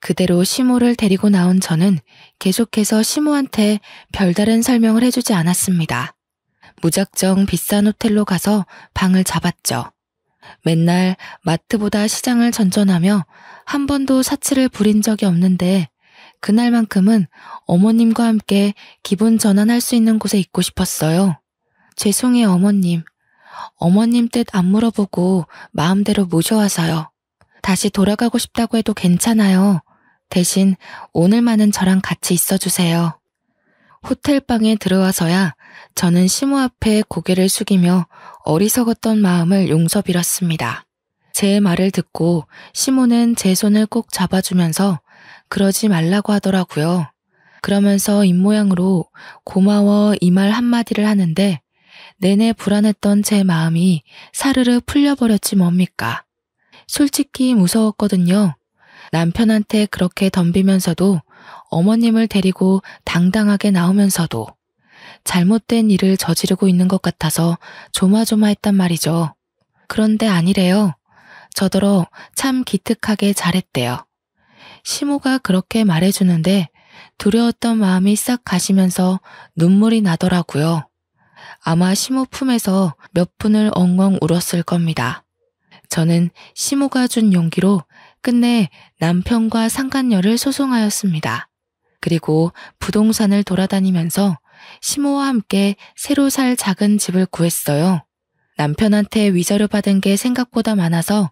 그대로 시모를 데리고 나온 저는 계속해서 시모한테 별다른 설명을 해주지 않았습니다. 무작정 비싼 호텔로 가서 방을 잡았죠. 맨날 마트보다 시장을 전전하며 한 번도 사치를 부린 적이 없는데 그날만큼은 어머님과 함께 기분 전환할 수 있는 곳에 있고 싶었어요. 죄송해요, 어머님. 어머님 뜻 안 물어보고 마음대로 모셔와서요. 다시 돌아가고 싶다고 해도 괜찮아요. 대신 오늘만은 저랑 같이 있어주세요. 호텔방에 들어와서야 저는 시모 앞에 고개를 숙이며 어리석었던 마음을 용서 빌었습니다. 제 말을 듣고 시모는 제 손을 꼭 잡아주면서 그러지 말라고 하더라고요. 그러면서 입모양으로 고마워 이 말 한마디를 하는데 내내 불안했던 제 마음이 사르르 풀려버렸지 뭡니까. 솔직히 무서웠거든요. 남편한테 그렇게 덤비면서도 어머님을 데리고 당당하게 나오면서도 잘못된 일을 저지르고 있는 것 같아서 조마조마했단 말이죠. 그런데 아니래요. 저더러 참 기특하게 잘했대요. 시모가 그렇게 말해주는데 두려웠던 마음이 싹 가시면서 눈물이 나더라고요. 아마 시모 품에서 몇 분을 엉엉 울었을 겁니다. 저는 시모가 준 용기로 끝내 남편과 상간녀를 소송하였습니다. 그리고 부동산을 돌아다니면서 시모와 함께 새로 살 작은 집을 구했어요. 남편한테 위자료 받은 게 생각보다 많아서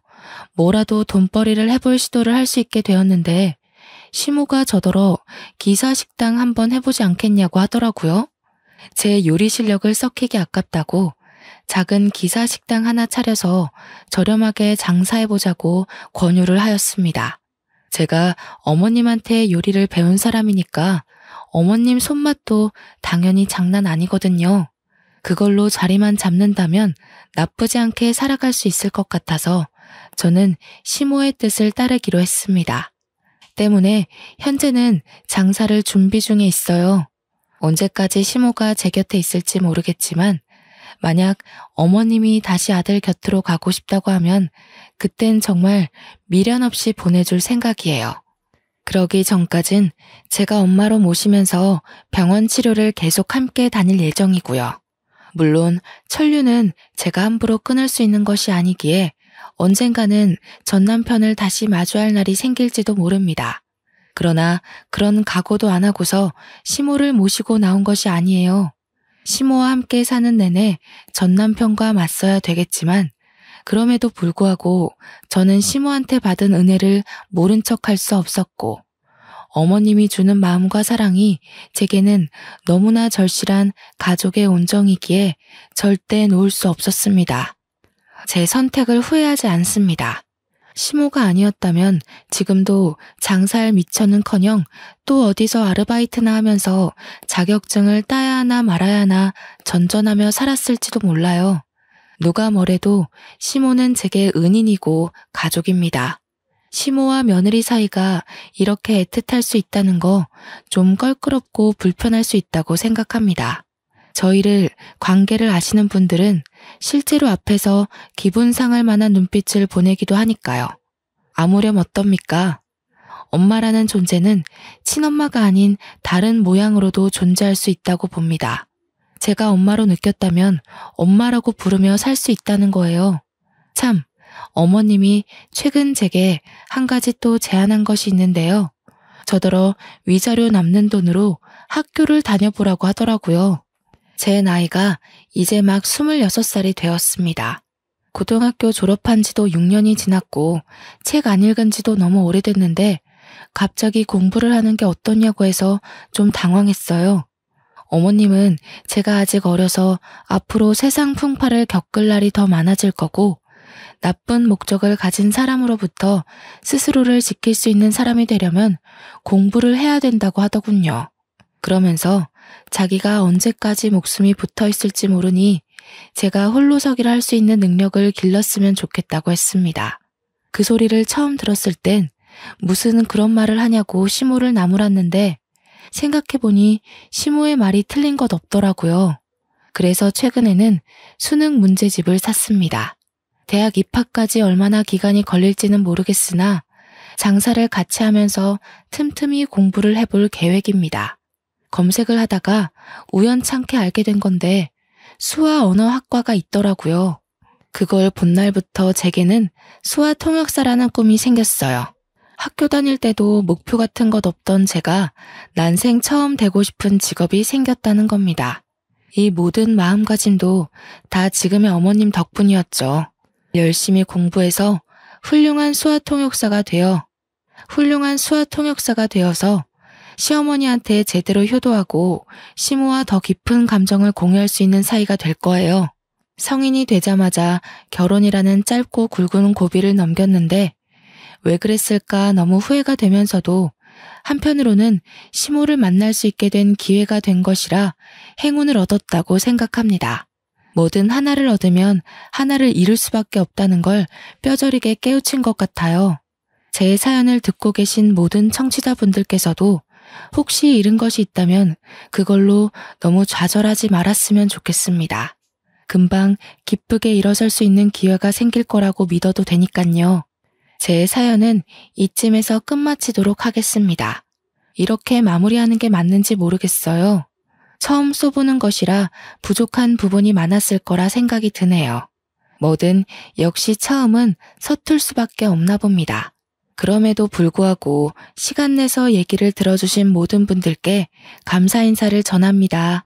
뭐라도 돈벌이를 해볼 시도를 할 수 있게 되었는데 시모가 저더러 기사식당 한번 해보지 않겠냐고 하더라고요. 제 요리 실력을 썩히기 아깝다고 작은 기사식당 하나 차려서 저렴하게 장사해보자고 권유를 하였습니다. 제가 어머님한테 요리를 배운 사람이니까 어머님 손맛도 당연히 장난 아니거든요. 그걸로 자리만 잡는다면 나쁘지 않게 살아갈 수 있을 것 같아서 저는 시모의 뜻을 따르기로 했습니다. 때문에 현재는 장사를 준비 중에 있어요. 언제까지 시모가 제 곁에 있을지 모르겠지만 만약 어머님이 다시 아들 곁으로 가고 싶다고 하면 그땐 정말 미련 없이 보내줄 생각이에요. 그러기 전까진 제가 엄마로 모시면서 병원 치료를 계속 함께 다닐 예정이고요. 물론 천류는 제가 함부로 끊을 수 있는 것이 아니기에 언젠가는 전 남편을 다시 마주할 날이 생길지도 모릅니다. 그러나 그런 각오도 안 하고서 시모를 모시고 나온 것이 아니에요. 시모와 함께 사는 내내 전 남편과 맞서야 되겠지만 그럼에도 불구하고 저는 시모한테 받은 은혜를 모른 척할 수 없었고 어머님이 주는 마음과 사랑이 제게는 너무나 절실한 가족의 온정이기에 절대 놓을 수 없었습니다. 제 선택을 후회하지 않습니다. 시모가 아니었다면 지금도 장사할 미천은커녕 또 어디서 아르바이트나 하면서 자격증을 따야 하나 말아야 하나 전전하며 살았을지도 몰라요. 누가 뭐래도 시모는 제게 은인이고 가족입니다. 시모와 며느리 사이가 이렇게 애틋할 수 있다는 거 좀 껄끄럽고 불편할 수 있다고 생각합니다. 저희를 관계를 아시는 분들은 실제로 앞에서 기분 상할 만한 눈빛을 보내기도 하니까요. 아무렴 어떻습니까? 엄마라는 존재는 친엄마가 아닌 다른 모양으로도 존재할 수 있다고 봅니다. 제가 엄마로 느꼈다면 엄마라고 부르며 살 수 있다는 거예요. 참, 어머님이 최근 제게 한 가지 또 제안한 것이 있는데요. 저더러 위자료 남는 돈으로 학교를 다녀보라고 하더라고요. 제 나이가 이제 막 26살이 되었습니다. 고등학교 졸업한 지도 6년이 지났고 책 안 읽은 지도 너무 오래됐는데 갑자기 공부를 하는 게 어떠냐고 해서 좀 당황했어요. 어머님은 제가 아직 어려서 앞으로 세상 풍파를 겪을 날이 더 많아질 거고 나쁜 목적을 가진 사람으로부터 스스로를 지킬 수 있는 사람이 되려면 공부를 해야 된다고 하더군요. 그러면서 자기가 언제까지 목숨이 붙어 있을지 모르니 제가 홀로서기를 할 수 있는 능력을 길렀으면 좋겠다고 했습니다. 그 소리를 처음 들었을 땐 무슨 그런 말을 하냐고 시모를 나무랐는데 생각해보니 시모의 말이 틀린 것 없더라고요. 그래서 최근에는 수능 문제집을 샀습니다. 대학 입학까지 얼마나 기간이 걸릴지는 모르겠으나 장사를 같이 하면서 틈틈이 공부를 해볼 계획입니다. 검색을 하다가 우연찮게 알게 된 건데 수화 언어학과가 있더라고요. 그걸 본 날부터 제게는 수화 통역사라는 꿈이 생겼어요. 학교 다닐 때도 목표 같은 것 없던 제가 난생 처음 되고 싶은 직업이 생겼다는 겁니다. 이 모든 마음가짐도 다 지금의 어머님 덕분이었죠. 열심히 공부해서 훌륭한 수화 통역사가 되어서 시어머니한테 제대로 효도하고 시모와 더 깊은 감정을 공유할 수 있는 사이가 될 거예요. 성인이 되자마자 결혼이라는 짧고 굵은 고비를 넘겼는데 왜 그랬을까 너무 후회가 되면서도 한편으로는 시모를 만날 수 있게 된 기회가 된 것이라 행운을 얻었다고 생각합니다. 뭐든 하나를 얻으면 하나를 잃을 수밖에 없다는 걸 뼈저리게 깨우친 것 같아요. 제 사연을 듣고 계신 모든 청취자분들께서도 혹시 잃은 것이 있다면 그걸로 너무 좌절하지 말았으면 좋겠습니다. 금방 기쁘게 일어설 수 있는 기회가 생길 거라고 믿어도 되니깐요. 제 사연은 이쯤에서 끝마치도록 하겠습니다. 이렇게 마무리하는 게 맞는지 모르겠어요. 처음 써보는 것이라 부족한 부분이 많았을 거라 생각이 드네요. 뭐든 역시 처음은 서툴 수밖에 없나 봅니다. 그럼에도 불구하고 시간 내서 얘기를 들어주신 모든 분들께 감사 인사를 전합니다.